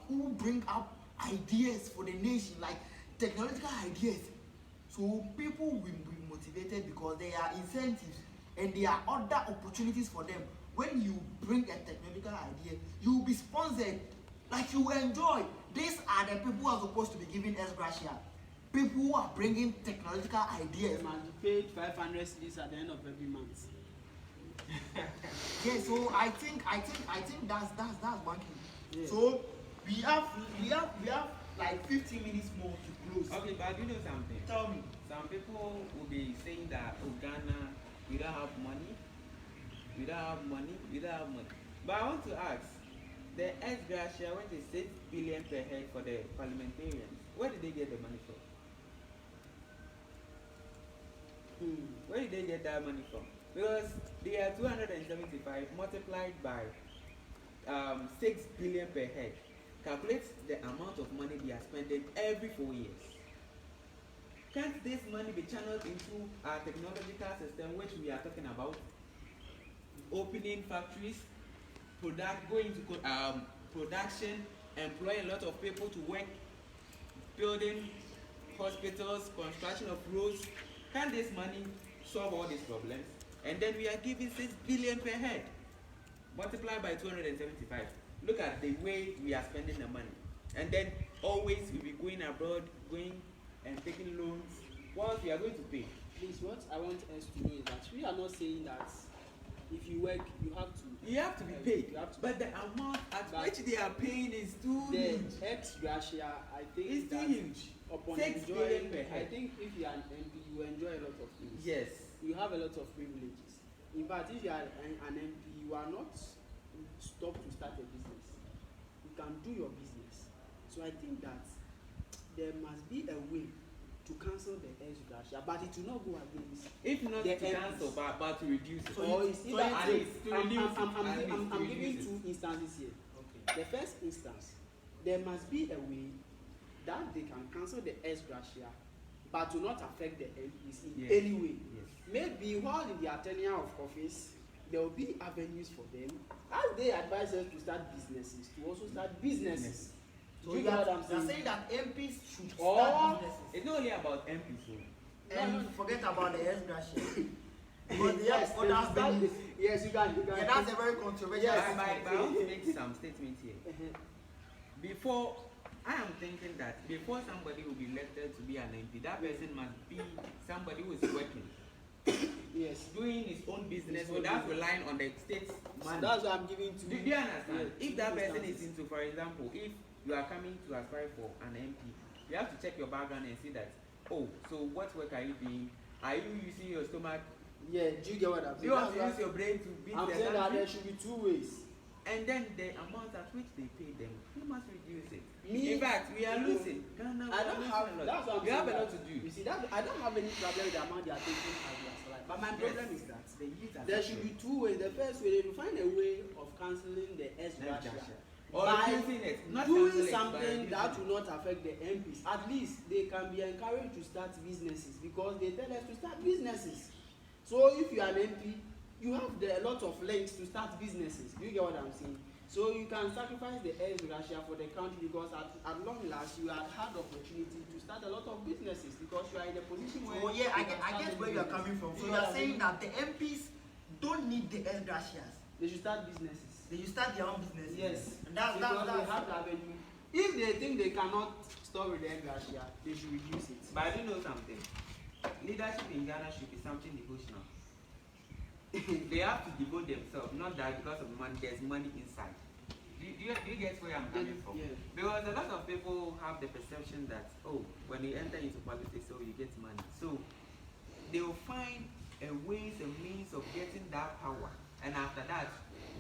who bring up ideas for the nation, like technological ideas. So people will be motivated because there are incentives and there are other opportunities for them. When you bring a technological idea, you will be sponsored, like you will enjoy. These are the people who are supposed to be giving us gratia. People who are bringing technological ideas. Man, you paid 500 cedis at the end of every month. Yeah, so I think that's one thing. Yeah. So we have like 15 minutes more to close. Okay, but you know something? Tell me. Some people will be saying that, oh, Ghana, we don't have money. But I want to ask, the ex gratia went to 6 billion per head for the parliamentarians. Where did they get the money from? Where did they get that money from? Because they are 275 multiplied by 6 billion per head. Calculate the amount of money they are spending every 4 years. Can't this money be channeled into our technological system, which we are talking about? Opening factories, going to production, employing a lot of people to work, building hospitals, construction of roads. Can this money solve all these problems? And then we are giving 6 billion per head, multiplied by 275. Look at the way we are spending the money. And then always we'll be going abroad, going and taking loans. What we are going to pay? Please, what I want us to know is that we are not saying that if you work, you have to. You have to be paid. You have to but the amount at which they are paying is too huge. The ex gratia, I think, it's too huge. Upon 6 billion per head. I think if you are an MP, you enjoy a lot of things. Yes. You have a lot of privileges. In fact, if you are an MP, you are not stopped to start a business. You can do your business. So I think that there must be a way to cancel the ex gratia, but it will not go against. If not the to cancel, but to reduce it. So it's either I'm giving two instances here. Okay. The first instance, there must be a way that they can cancel the ex gratia, but to not affect the MPs in any way. Yes. Maybe while in their tenure of office, there will be avenues for them, as they advise us to start businesses, to also start businesses. So you are saying that MPs should Or start businesses. It's not only about MPs. And forget about the ex gratia. But they yes, have other avenues. yes, you can. Yeah, that's a very controversial Yes. statement. I want to make some statements here. Before, I am thinking that before somebody will be elected to be an MP, that person must be somebody who is working. Yes. Doing his own business His own without business. relying on the state's money. That's what I'm giving to Do you understand? Yeah, If that person instances. is into, for example, if you are coming to aspire for an MP, you have to check your background and see that, oh, so what work are you doing? Are you using your stomach? Yeah, do you get what I'm Do saying? you want to use your brain to beat I'm the saying that there country? should be two ways. And then the amount at which they pay them, you must reduce it. Me- In fact, we are losing. Ghana, I don't have. That's what I'm we have a saying. lot to do. You see, that I don't have any problem with the amount they are taking as their salary. But my problem is that The youth are there should be two ways. The first way, they will find a way of cancelling the ex gratia or by reducing it, not doing cancelling it, by something that reducing will not affect the MPs. At least they can be encouraged to start businesses because they tell us to start businesses. So if you are an MP, you have a lot of links to start businesses. Do you get what I'm saying? So you can sacrifice the ex gratia for the country because at long last you had had opportunity to start a lot of businesses because you are in a position where. Oh yeah, I you can get start where you are business. coming from. So Do you get are what I'm saying that the MPs don't need the ex gratias. they should start businesses. They should start their own businesses. Yes, And that's because they have the avenue. If they think they cannot stop with the ex gratia, they should reduce it. But I do know something. Leadership in Ghana should be something devotional. They have to devote themselves, not that because of money, there's money inside. Do you get where I'm coming from? Yeah. Because a lot of people have the perception that, oh, when you enter into politics, oh, you get money. So they will find a ways and means of getting that power. And after that,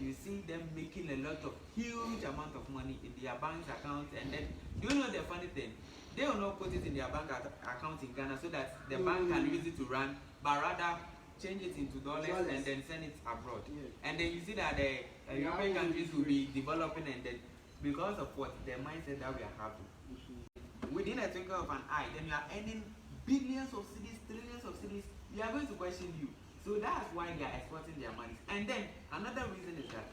you see them making a lot of huge amount of money in their bank account. And then, do you know the funny thing? They will not put it in their bank account in Ghana so that the bank can use it to run, but rather change it into dollars and then send it abroad. Yeah. And then you see that the European countries will be developing, and then because of what the mindset that we are having, within a twinkle of an eye, then you are earning billions of cities, trillions of cities. We are going to question you. So that's why they are exporting their money. And then another reason is that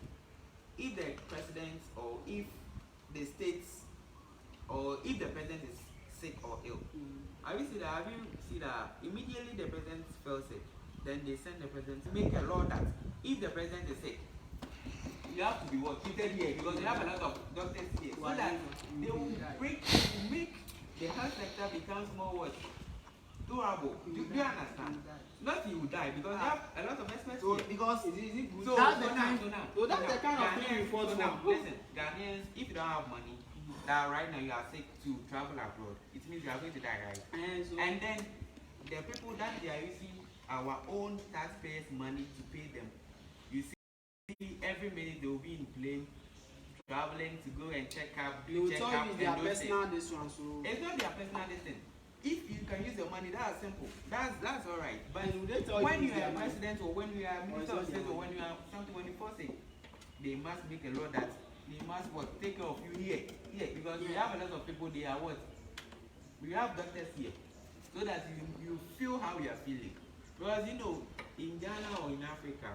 if the president or if the states or if the president is sick or ill, have you seen that immediately the president fell sick, then they send the president to make a law that if the president is sick, you have to be treated here because they have a lot of doctors here, so that they will make the health sector becomes more durable. Do you understand? Not he will die because they have a lot of experts So here. because Is it good? So that's the now, kind. So that's the kind of thing we Ghanaians, fought so for. now, listen, Ghanaians, if you don't have money, that right now you are sick to travel abroad, it means you are going to die, right? And then the people that they are using our own taxpayers' money to pay them, you see, every minute they will be in plane, traveling to go and check up, They will check tell up, you their and those personal things. this one. So It's not their personal thing. if you can use your money, that's simple. That's all right. But And they tell when you you it's are their money. president or when you are minister of it's state their or when you are something, when you force it, they must make a law that they must what take care of you here, because we Yeah. have a lot of people. They are what we have doctors here, so that you feel how you are feeling. Because you know, in Ghana or in Africa,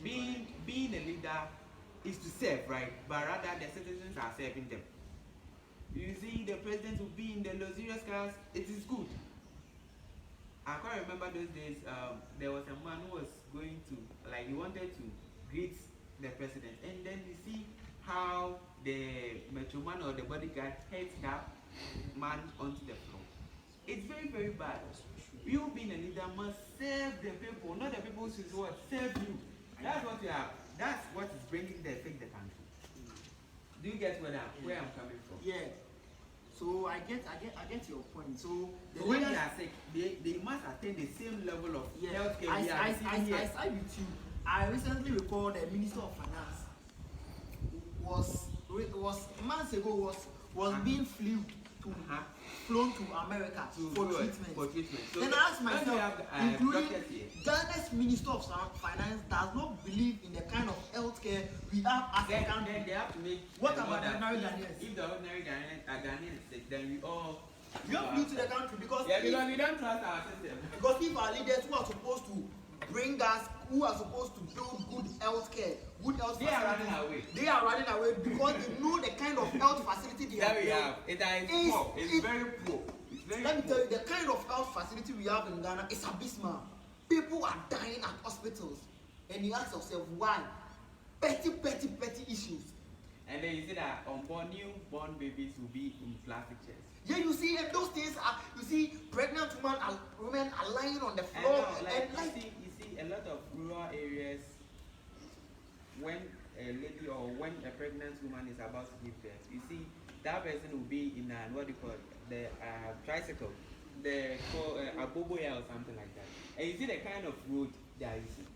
being a leader is to serve, right? But rather the citizens are serving them. You see, the president will be in the luxurious cars. It is good. I can't remember those days. There was a man who was going to, like, he wanted to greet the president, and then you see how the metro man or the bodyguard hits that man onto the floor. It's very, very bad. You being a leader must serve the people, not the people should what serve you. That's what you are. That's what is bringing the country. Do you get where I'm coming from? Yeah. So I get your point. So So when they are sick, they must attain the same level of healthcare we are receiving here. I side with you. I recently recall the Minister of Finance was months ago was being flown to America for treatment. So then I asked myself, including doctors here. Ghana's Minister of Finance does not believe in the kind of healthcare we have as a country. Then they have to make What a law about the that ordinary if- Ghanaians? If the ordinary Ghanaian is sick, then we all We have to look to the country because yeah, because we don't trust our system. because if our leaders who are supposed to bring us, who are supposed to build good healthcare, good health They are facilities, running away. they are running away because they know the kind of health facility they That we built. have. It is It's- poor. It's it- very poor. It's very Let me poor. tell you, the kind of health facility we have in Ghana is abysmal. People are dying at hospitals, and you ask yourself why? Petty issues. And then you see that newborn babies will be in plastic chairs. Yeah, you see, and those things are. You see, pregnant women are lying on the And floor, now, and you see a lot of rural areas when a lady or when a pregnant woman is about to give birth, you see that person will be in an what do you call it, the tricycle, the aboboya or something like that. And you see the kind of road they are using.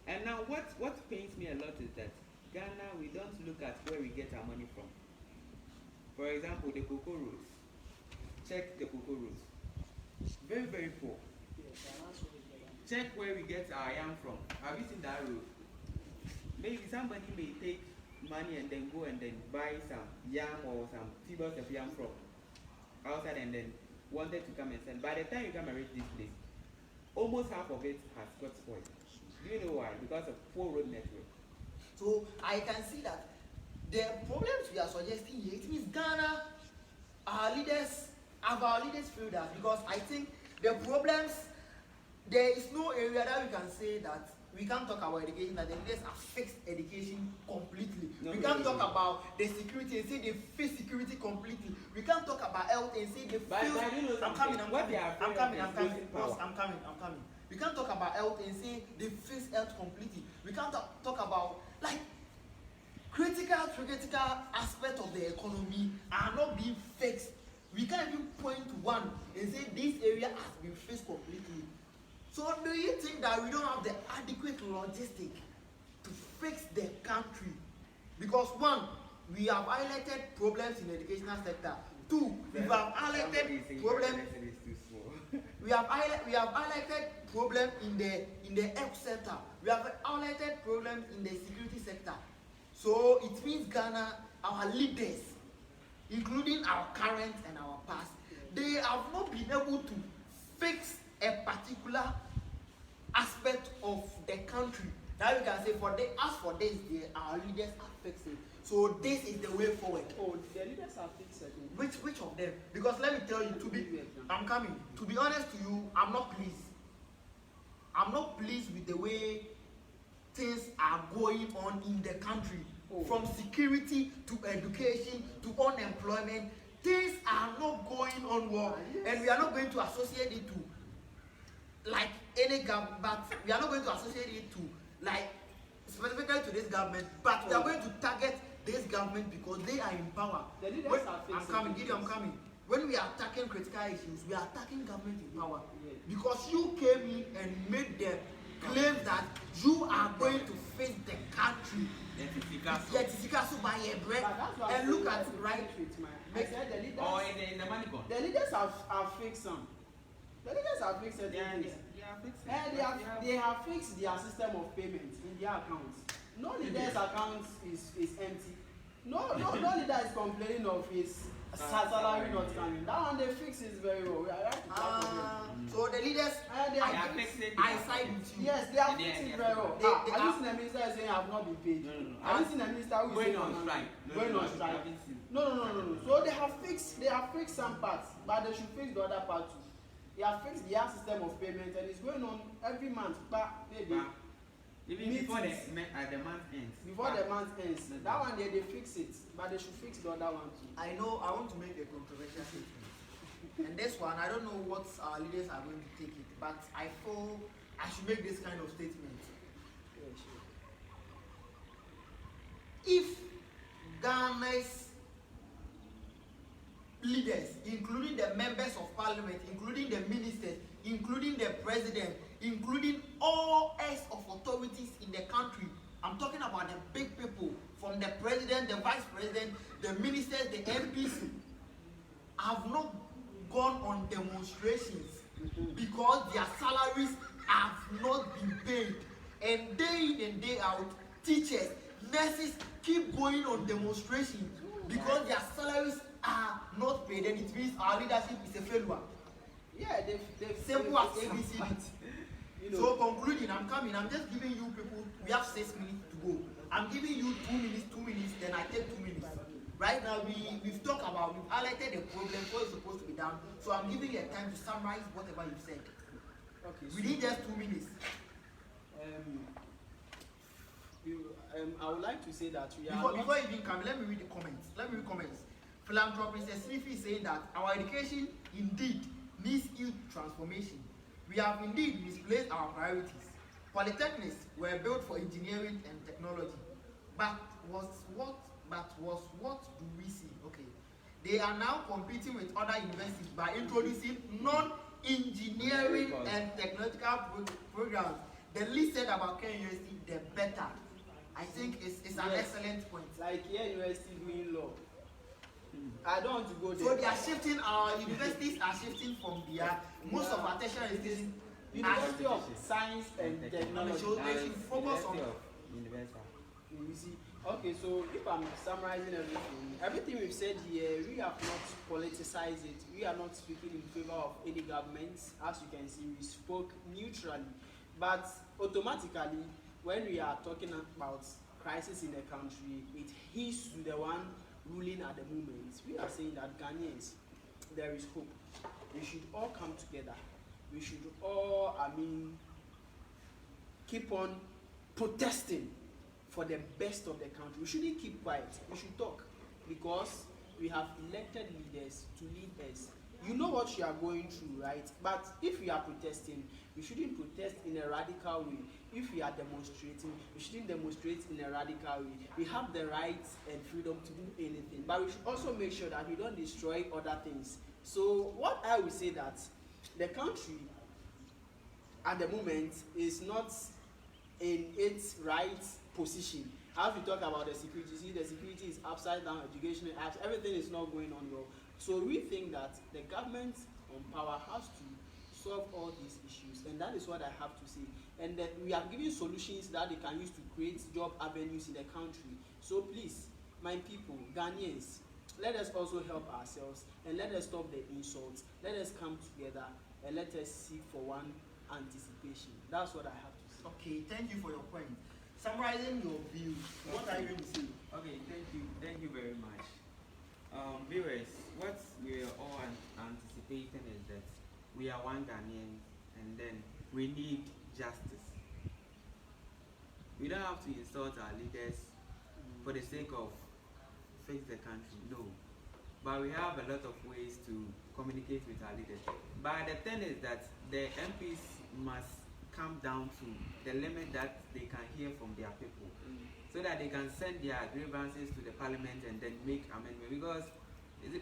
And now what pains me a lot is that Ghana, we don't look at where we get our money from. For example, the cocoa roads. Check the cocoa roads. Very, very poor. Check where we get our yam from. Have you seen that road? Maybe somebody may take money and then go and then buy some yam or some tubers of yam from outside and then wanted to come and sell. By the time you come and reach this place, almost half of it has got spoiled. Do you know why? Because of poor road network. so I can see that the problems we are suggesting here, it means Ghana, our leaders feel that, because I think the problems, there is no area that we can say that we can't talk about education, that the leaders have fixed education completely. We can't talk about the security and say they fix security completely. We can't talk about health and say they But fix. you know I'm coming. I'm I'm coming. We can't talk about health and say they fix health completely. We can't talk about like critical aspect of the economy are not being fixed. We can't even point to one and say this area has been fixed completely. So do you think that we don't have the adequate logistic to fix the country? Because one, we have highlighted problems in the educational sector. Two, we have highlighted problems. We have highlighted problem in the health sector. We have highlighted problems in the security sector. So it means Ghana, our leaders, including our current and our past, they have not been able to fix a particular aspect of the country. Now we can say as for this, our leaders are fixing. So this is the way forward. Oh, the leaders are fixed. Which of them? Because let me tell you, I'm coming. To be honest to you, I'm not pleased. I'm not pleased with the way things are going on in the country. Oh. From security to education to unemployment, things are not going on well. Yes. And we are not going to associate it to like any government, but we are not going to associate it to like specifically to this government, but we are going to target this government because they are in power. The leaders are fixing I'm coming, things. Gideon, I'm coming. When we are attacking critical issues, we are attacking government in power. Yeah. Because you came in and made the claim that you are going to face the country Yet Sikasu by a bread. But that's why And look at it, right? I said the leaders. Or in the money gone. The leaders have fixed some. The leaders have fixed certain things. And they have fixed their system of payments in their accounts. No leader's account is empty. No leader is complaining of his salary not coming. That one they fix it very well. So the leaders, I side with you. Yes, they have fixed it very well. Have you seen the minister saying I have not been paid? No. Have you seen the minister who is Going saying on strike? Going on strike? No. So they have fixed some parts, but they should fix the other part too. They have fixed their system of payment and it's going on every month. But maybe even before the month ends. Before the month ends, that one they fix it, but they should fix the other one too. I know I want to make a controversial statement. And this one, I don't know what our leaders are going to take it, but I feel I should make this kind of statement. Yeah, sure. If Ghana's leaders, including the members of parliament, including the ministers, including the president, including all else of authorities in the country, I'm talking about the big people, from the president, the vice president, the ministers, the MPs, have not gone on demonstrations because their salaries have not been paid, and day in and day out, teachers, nurses keep going on demonstrations because their salaries are not paid, and it means our leadership is a failure. Yeah, they've simple as ABCD. So concluding, I'm just giving you people, we have 6 minutes to go. I'm giving you 2 minutes, then I take 2 minutes. Right now, we've highlighted the problem, what is supposed to be done. So I'm giving you a time to summarize whatever you've said. Okay. We need just 2 minutes. I would like to say that we are before you even come, let me read the comments. Philanthropist Sniffy is saying that our education indeed needs huge transformation. We have indeed misplaced our priorities. Polytechnics were built for engineering and technology, but what do we see? Okay, they are now competing with other universities by introducing non-engineering and technological programs. The least said about Kenya University, the better. I think it's an excellent point. Like here, university doing law. I don't want to go there. So they are shifting, our universities are shifting from their, most of our tertiary institutions. University of Science and Technology. So they should focus on university. You see, okay, so if I'm summarizing everything we've said here, we have not politicized it. We are not speaking in favor of any government. As you can see, we spoke neutrally. But automatically, when we are talking about crisis in the country, it hits to the one ruling at the moment. We are saying that Ghanaians, there is hope. We should all come together. We should all, keep on protesting for the best of the country. We shouldn't keep quiet. We should talk, because we have elected leaders to lead us. You know what you are going through, right? But if we are protesting, we shouldn't protest in a radical way. If we are demonstrating, we shouldn't demonstrate in a radical way. We have the right and freedom to do anything, but we should also make sure that we don't destroy other things. So what I would say that the country at the moment is not in its right position. As we talk about the security, see, the security is upside down, education, everything is not going on well. So we think that the government on power has to solve all these issues, and that is what I have to say. And that we are giving solutions that they can use to create job avenues in the country. So please, my people, Ghanaians, let us also help ourselves, and let us stop the insults. Let us come together and let us seek for one anticipation. That's what I have to say. Okay, thank you for your point. Summarizing your views, what are you going to say? Okay, thank you very much. Viewers, what we are all anticipating is that we are one Ghanaian, and then we need justice. We don't have to insult our leaders for the sake of fix the country, no. But we have a lot of ways to communicate with our leaders. But the thing is that the MPs must come down to the limit that they can hear from their people, so that they can send their grievances to the parliament and then make amendment.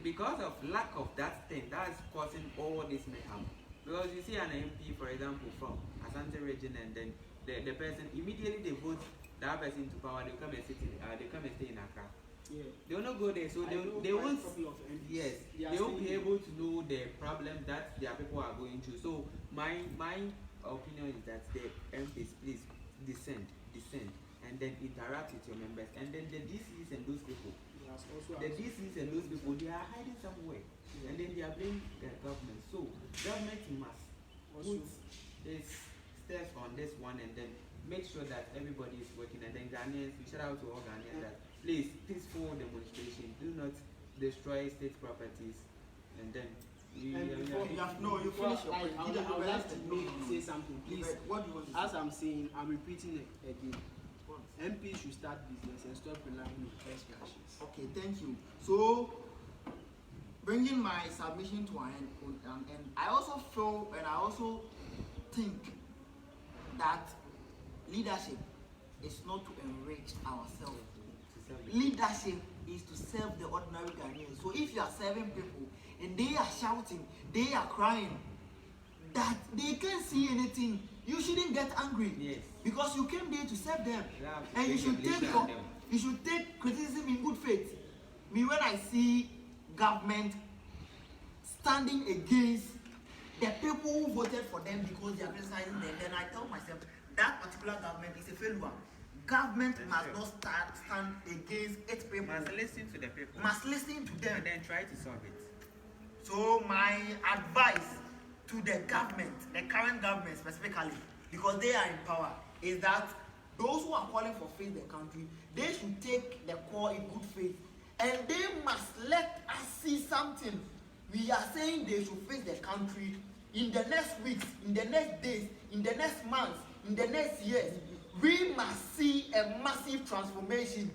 Because of lack of that thing that is causing all this mayhem. Because you see an MP, for example, from Asante region, and then the person immediately they vote that person to power, they come and they come and stay in Accra. Yeah. They will not go there, so they won't. Yes, they won't be able to know the problem that their people are going through. So my opinion is that the MPs please descend, and then interact with your members, and then the DCs and those people, they are hiding somewhere, and then they are blaming the government. So government must put this steps on this one, and then make sure that everybody is working. And then Ghanaians, we shout out to all Ghanaians that please, peaceful demonstration, do not destroy state properties, and then you finish your point. I would like to say something, please. What do you want to say? As I'm saying, I'm repeating it again. MP should start business and stop relying on fresh cashes. Okay, thank you. So, bringing my submission to an end, I also feel and I also think that leadership is not to enrich ourselves. Leadership is to serve the ordinary Ghanaians. So if you are serving people and they are shouting, they are crying, that they can't see anything, you shouldn't get angry. Yes. Because you came there to serve them. And you should take criticism in good faith. Me, when I see government standing against the people who voted for them because they are criticizing them, then I tell myself that particular government is a failure. Government must not stand against its people. Must listen to the people. Must listen to them. And then try to solve it. So my advice to the government, the current government specifically, because they are in power, is that those who are calling for face the country, they should take the call in good faith, and they must let us see something. We are saying they should face the country in the next weeks, in the next days, in the next months, in the next years. We must see a massive transformation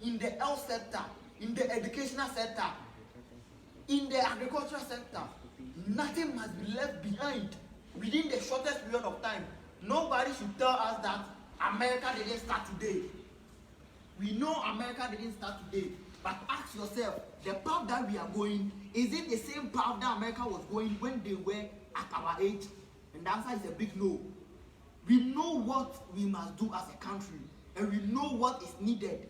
in the health sector, in the educational sector, in the agricultural sector. Nothing must be left behind within the shortest period of time. Nobody should tell us that America didn't start today. We know America didn't start today, but ask yourself, the path that we are going, is it the same path that America was going when they were at our age? And the answer is a big no. We know what we must do as a country, and we know what is needed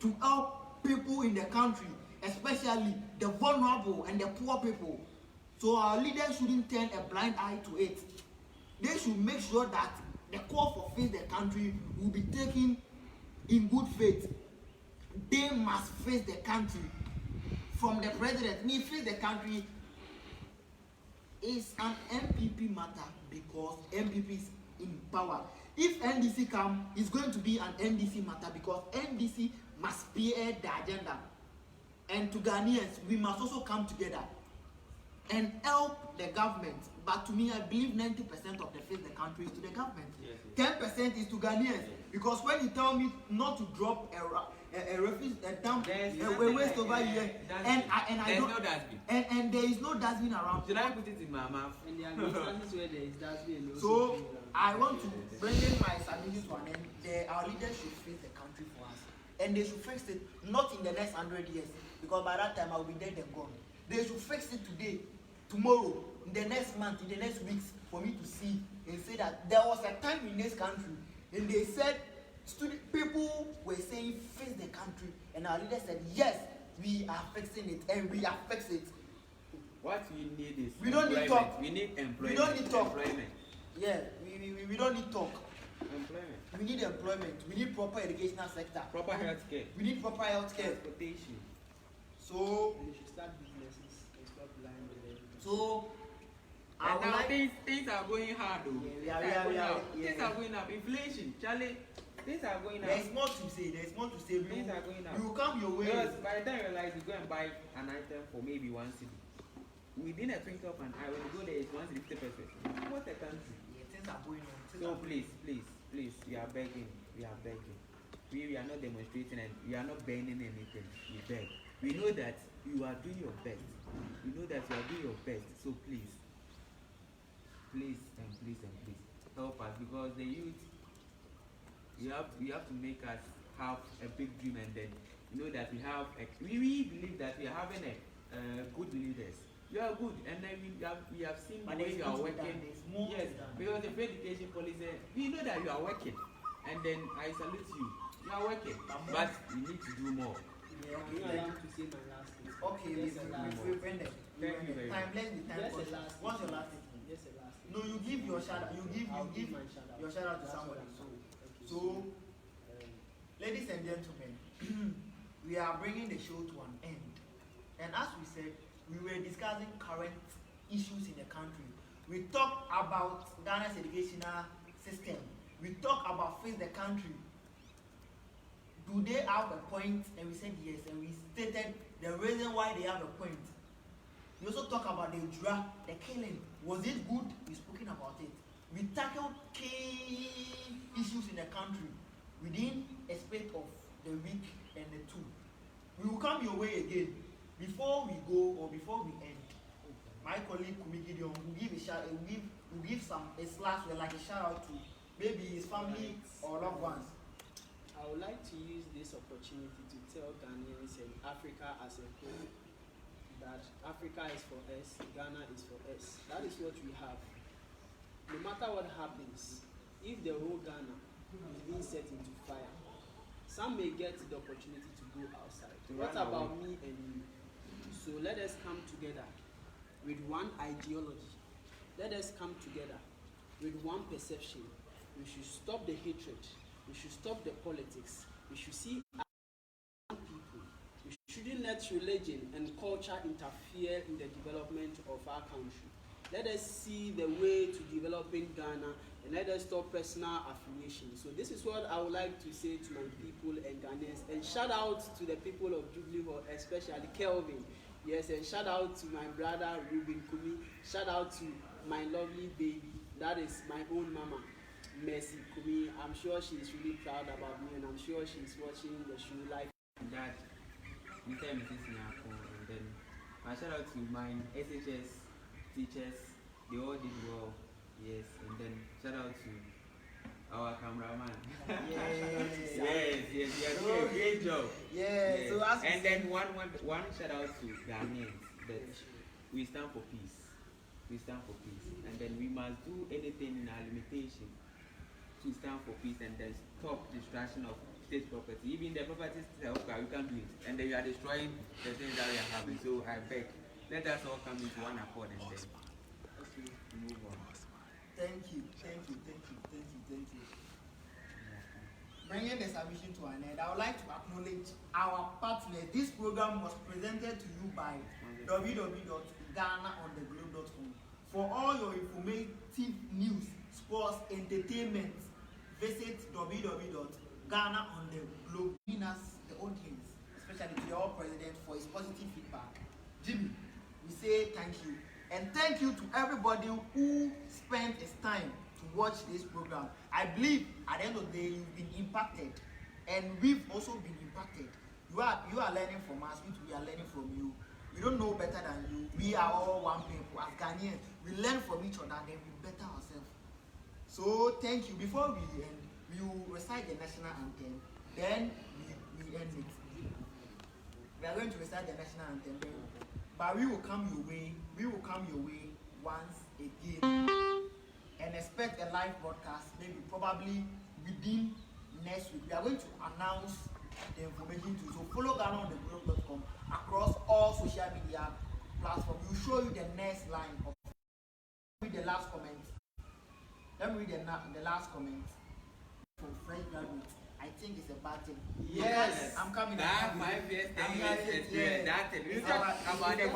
to help people in the country, especially the vulnerable and the poor people. So our leaders shouldn't turn a blind eye to it. They should make sure that the call for face the country will be taken in good faith. They must face the country. From the president, me face the country is an MPP matter because MPP is in power. If NDC come, it's going to be an NDC matter because NDC must spearhead the agenda. And to Ghanaians, we must also come together and help the government. But to me, I believe 90% of the face the country is to the government. Yes. 10% is to Ghanaians. Yes. Because when you tell me not to drop a refuse, a dump, a waste over here, and there is no dustbin around. Should I put it in my mouth? And there are instances where there is dustbin. So I want to bring in my submission to an end. Our leaders should face the country for us, and they should fix it not in the next 100 years, because by that time I will be dead and gone. They should fix it today, tomorrow, in the next month, in the next weeks, for me to see and say that there was a time in this country, and they said people were saying fix the country, and our leader said yes, we are fixing it, and we are fixing it. What we need is we don't need talk. We need employment. We don't need talk. Employment. Yeah, we don't need talk. Employment. We need employment. We need proper educational sector. Proper health care. We need proper health care. Transportation. So you should start businesses and stop lying with them. So and now things are going hard though. Things are going up. Inflation, Charlie. Things are going up. There is more to say. There is more to say. Things are going up. You will come your way. Because by the time you realize you go and buy an item for maybe 1 cedi, within a twinkle of an eye, when you go there, it's 1 cedi 50 pesos. What a country. Yeah, things are going on. So please, we are begging. We are begging. We are not demonstrating and we are not banning anything. We beg. We know that you are doing your best. We know that you are doing your best. So please help us, because the youth, you have to make us have a big dream, and then you know that we really believe that we are having a good leaders. You are good, and then we have seen the way you are working. Yes, because the free education policy, we know that you are working, and then I salute you. You are working, but you need to do more. Yeah, I'm not allowed to say my last name. okay, Yes, a last we've ended. Thank you very Time, much. let's be time Yes, a conscious. last What's your name. last statement? Yes, a last name. No, you give your shout out. You give my shout out. your shout out to That's somebody. what I'm saying. Okay, So, ladies and gentlemen, we are bringing the show to an end. And as we said, we were discussing current issues in the country. We talked about Ghana's educational system. We talked about face the country. Do they have a point? And we said yes, and we stated the reason why they have a point. We also talk about the draft, the killing. Was it good? We spoken about it. We tackled key issues in the country within a space of the week and the two. We will come your way again. Before we go or before we end, my colleague Gideon will give a shout. Will give some a slash like a shout out to maybe his family or loved ones. I would like to use this opportunity to tell Ghanaians and Africa as a whole that Africa is for us, Ghana is for us. That is what we have. No matter what happens, if the whole Ghana is being set into fire, some may get the opportunity to go outside. What about me and you? So let us come together with one ideology. Let us come together with one perception. We should stop the hatred. We should stop the politics. We should see our people. We shouldn't let religion and culture interfere in the development of our country. Let us see the way to developing Ghana and let us stop personal affiliation. So this is what I would like to say to my people and Ghanaians. And shout out to the people of Jubilee Hall, especially Kelvin. Yes, and shout out to my brother Ruben Kumi. Shout out to my lovely baby. That is my own mama, Mercy Kumi. I'm sure she's really proud about me and I'm sure she's watching the show live. That Mr. and Mrs. Nyako, and then I shout out to my SHS teachers. They all did well. Yes, and then shout out to our cameraman. Yes. yes, you are doing a great job. Yeah. Yes. So as and then one shout out to Ghanaians that we stand for peace. We stand for peace, and then we must do anything in our limitation to stand for peace and then stop destruction of state property. Even the properties we can't do it, and then we are destroying the things that we are having. So I beg, let us all come into one accord and then move on. Thank you. Bringing the submission to an end, I would like to acknowledge our partners. This program was presented to you by www.ghanaontheglobe.com. For all your informative news, sports, entertainment, visit www.ghanaontheglobe. Giving us the audience, especially to your president, for his positive feedback. Jimmy, we say thank you. And thank you to everybody who spent his time to watch this program. I believe at the end of the day you've been impacted, and we've also been impacted. You are learning from us, we are learning from you. We don't know better than you. We are all one people as Ghanaians. We learn from each other, then we better ourselves. So thank you. Before we end, we will recite the national anthem, then we end it. We are going to recite the national anthem, but we will come your way. Once again. And expect a live broadcast, maybe probably within next week. We are going to announce the information too. So follow GhanaOnTheGlobe.com across all social media platforms. We will show you the next line of. Read the last comment. Let me read the last comment from fresh graduates. I think it's a bad thing. Yes, I'm coming. That my best thing is that. You talk about the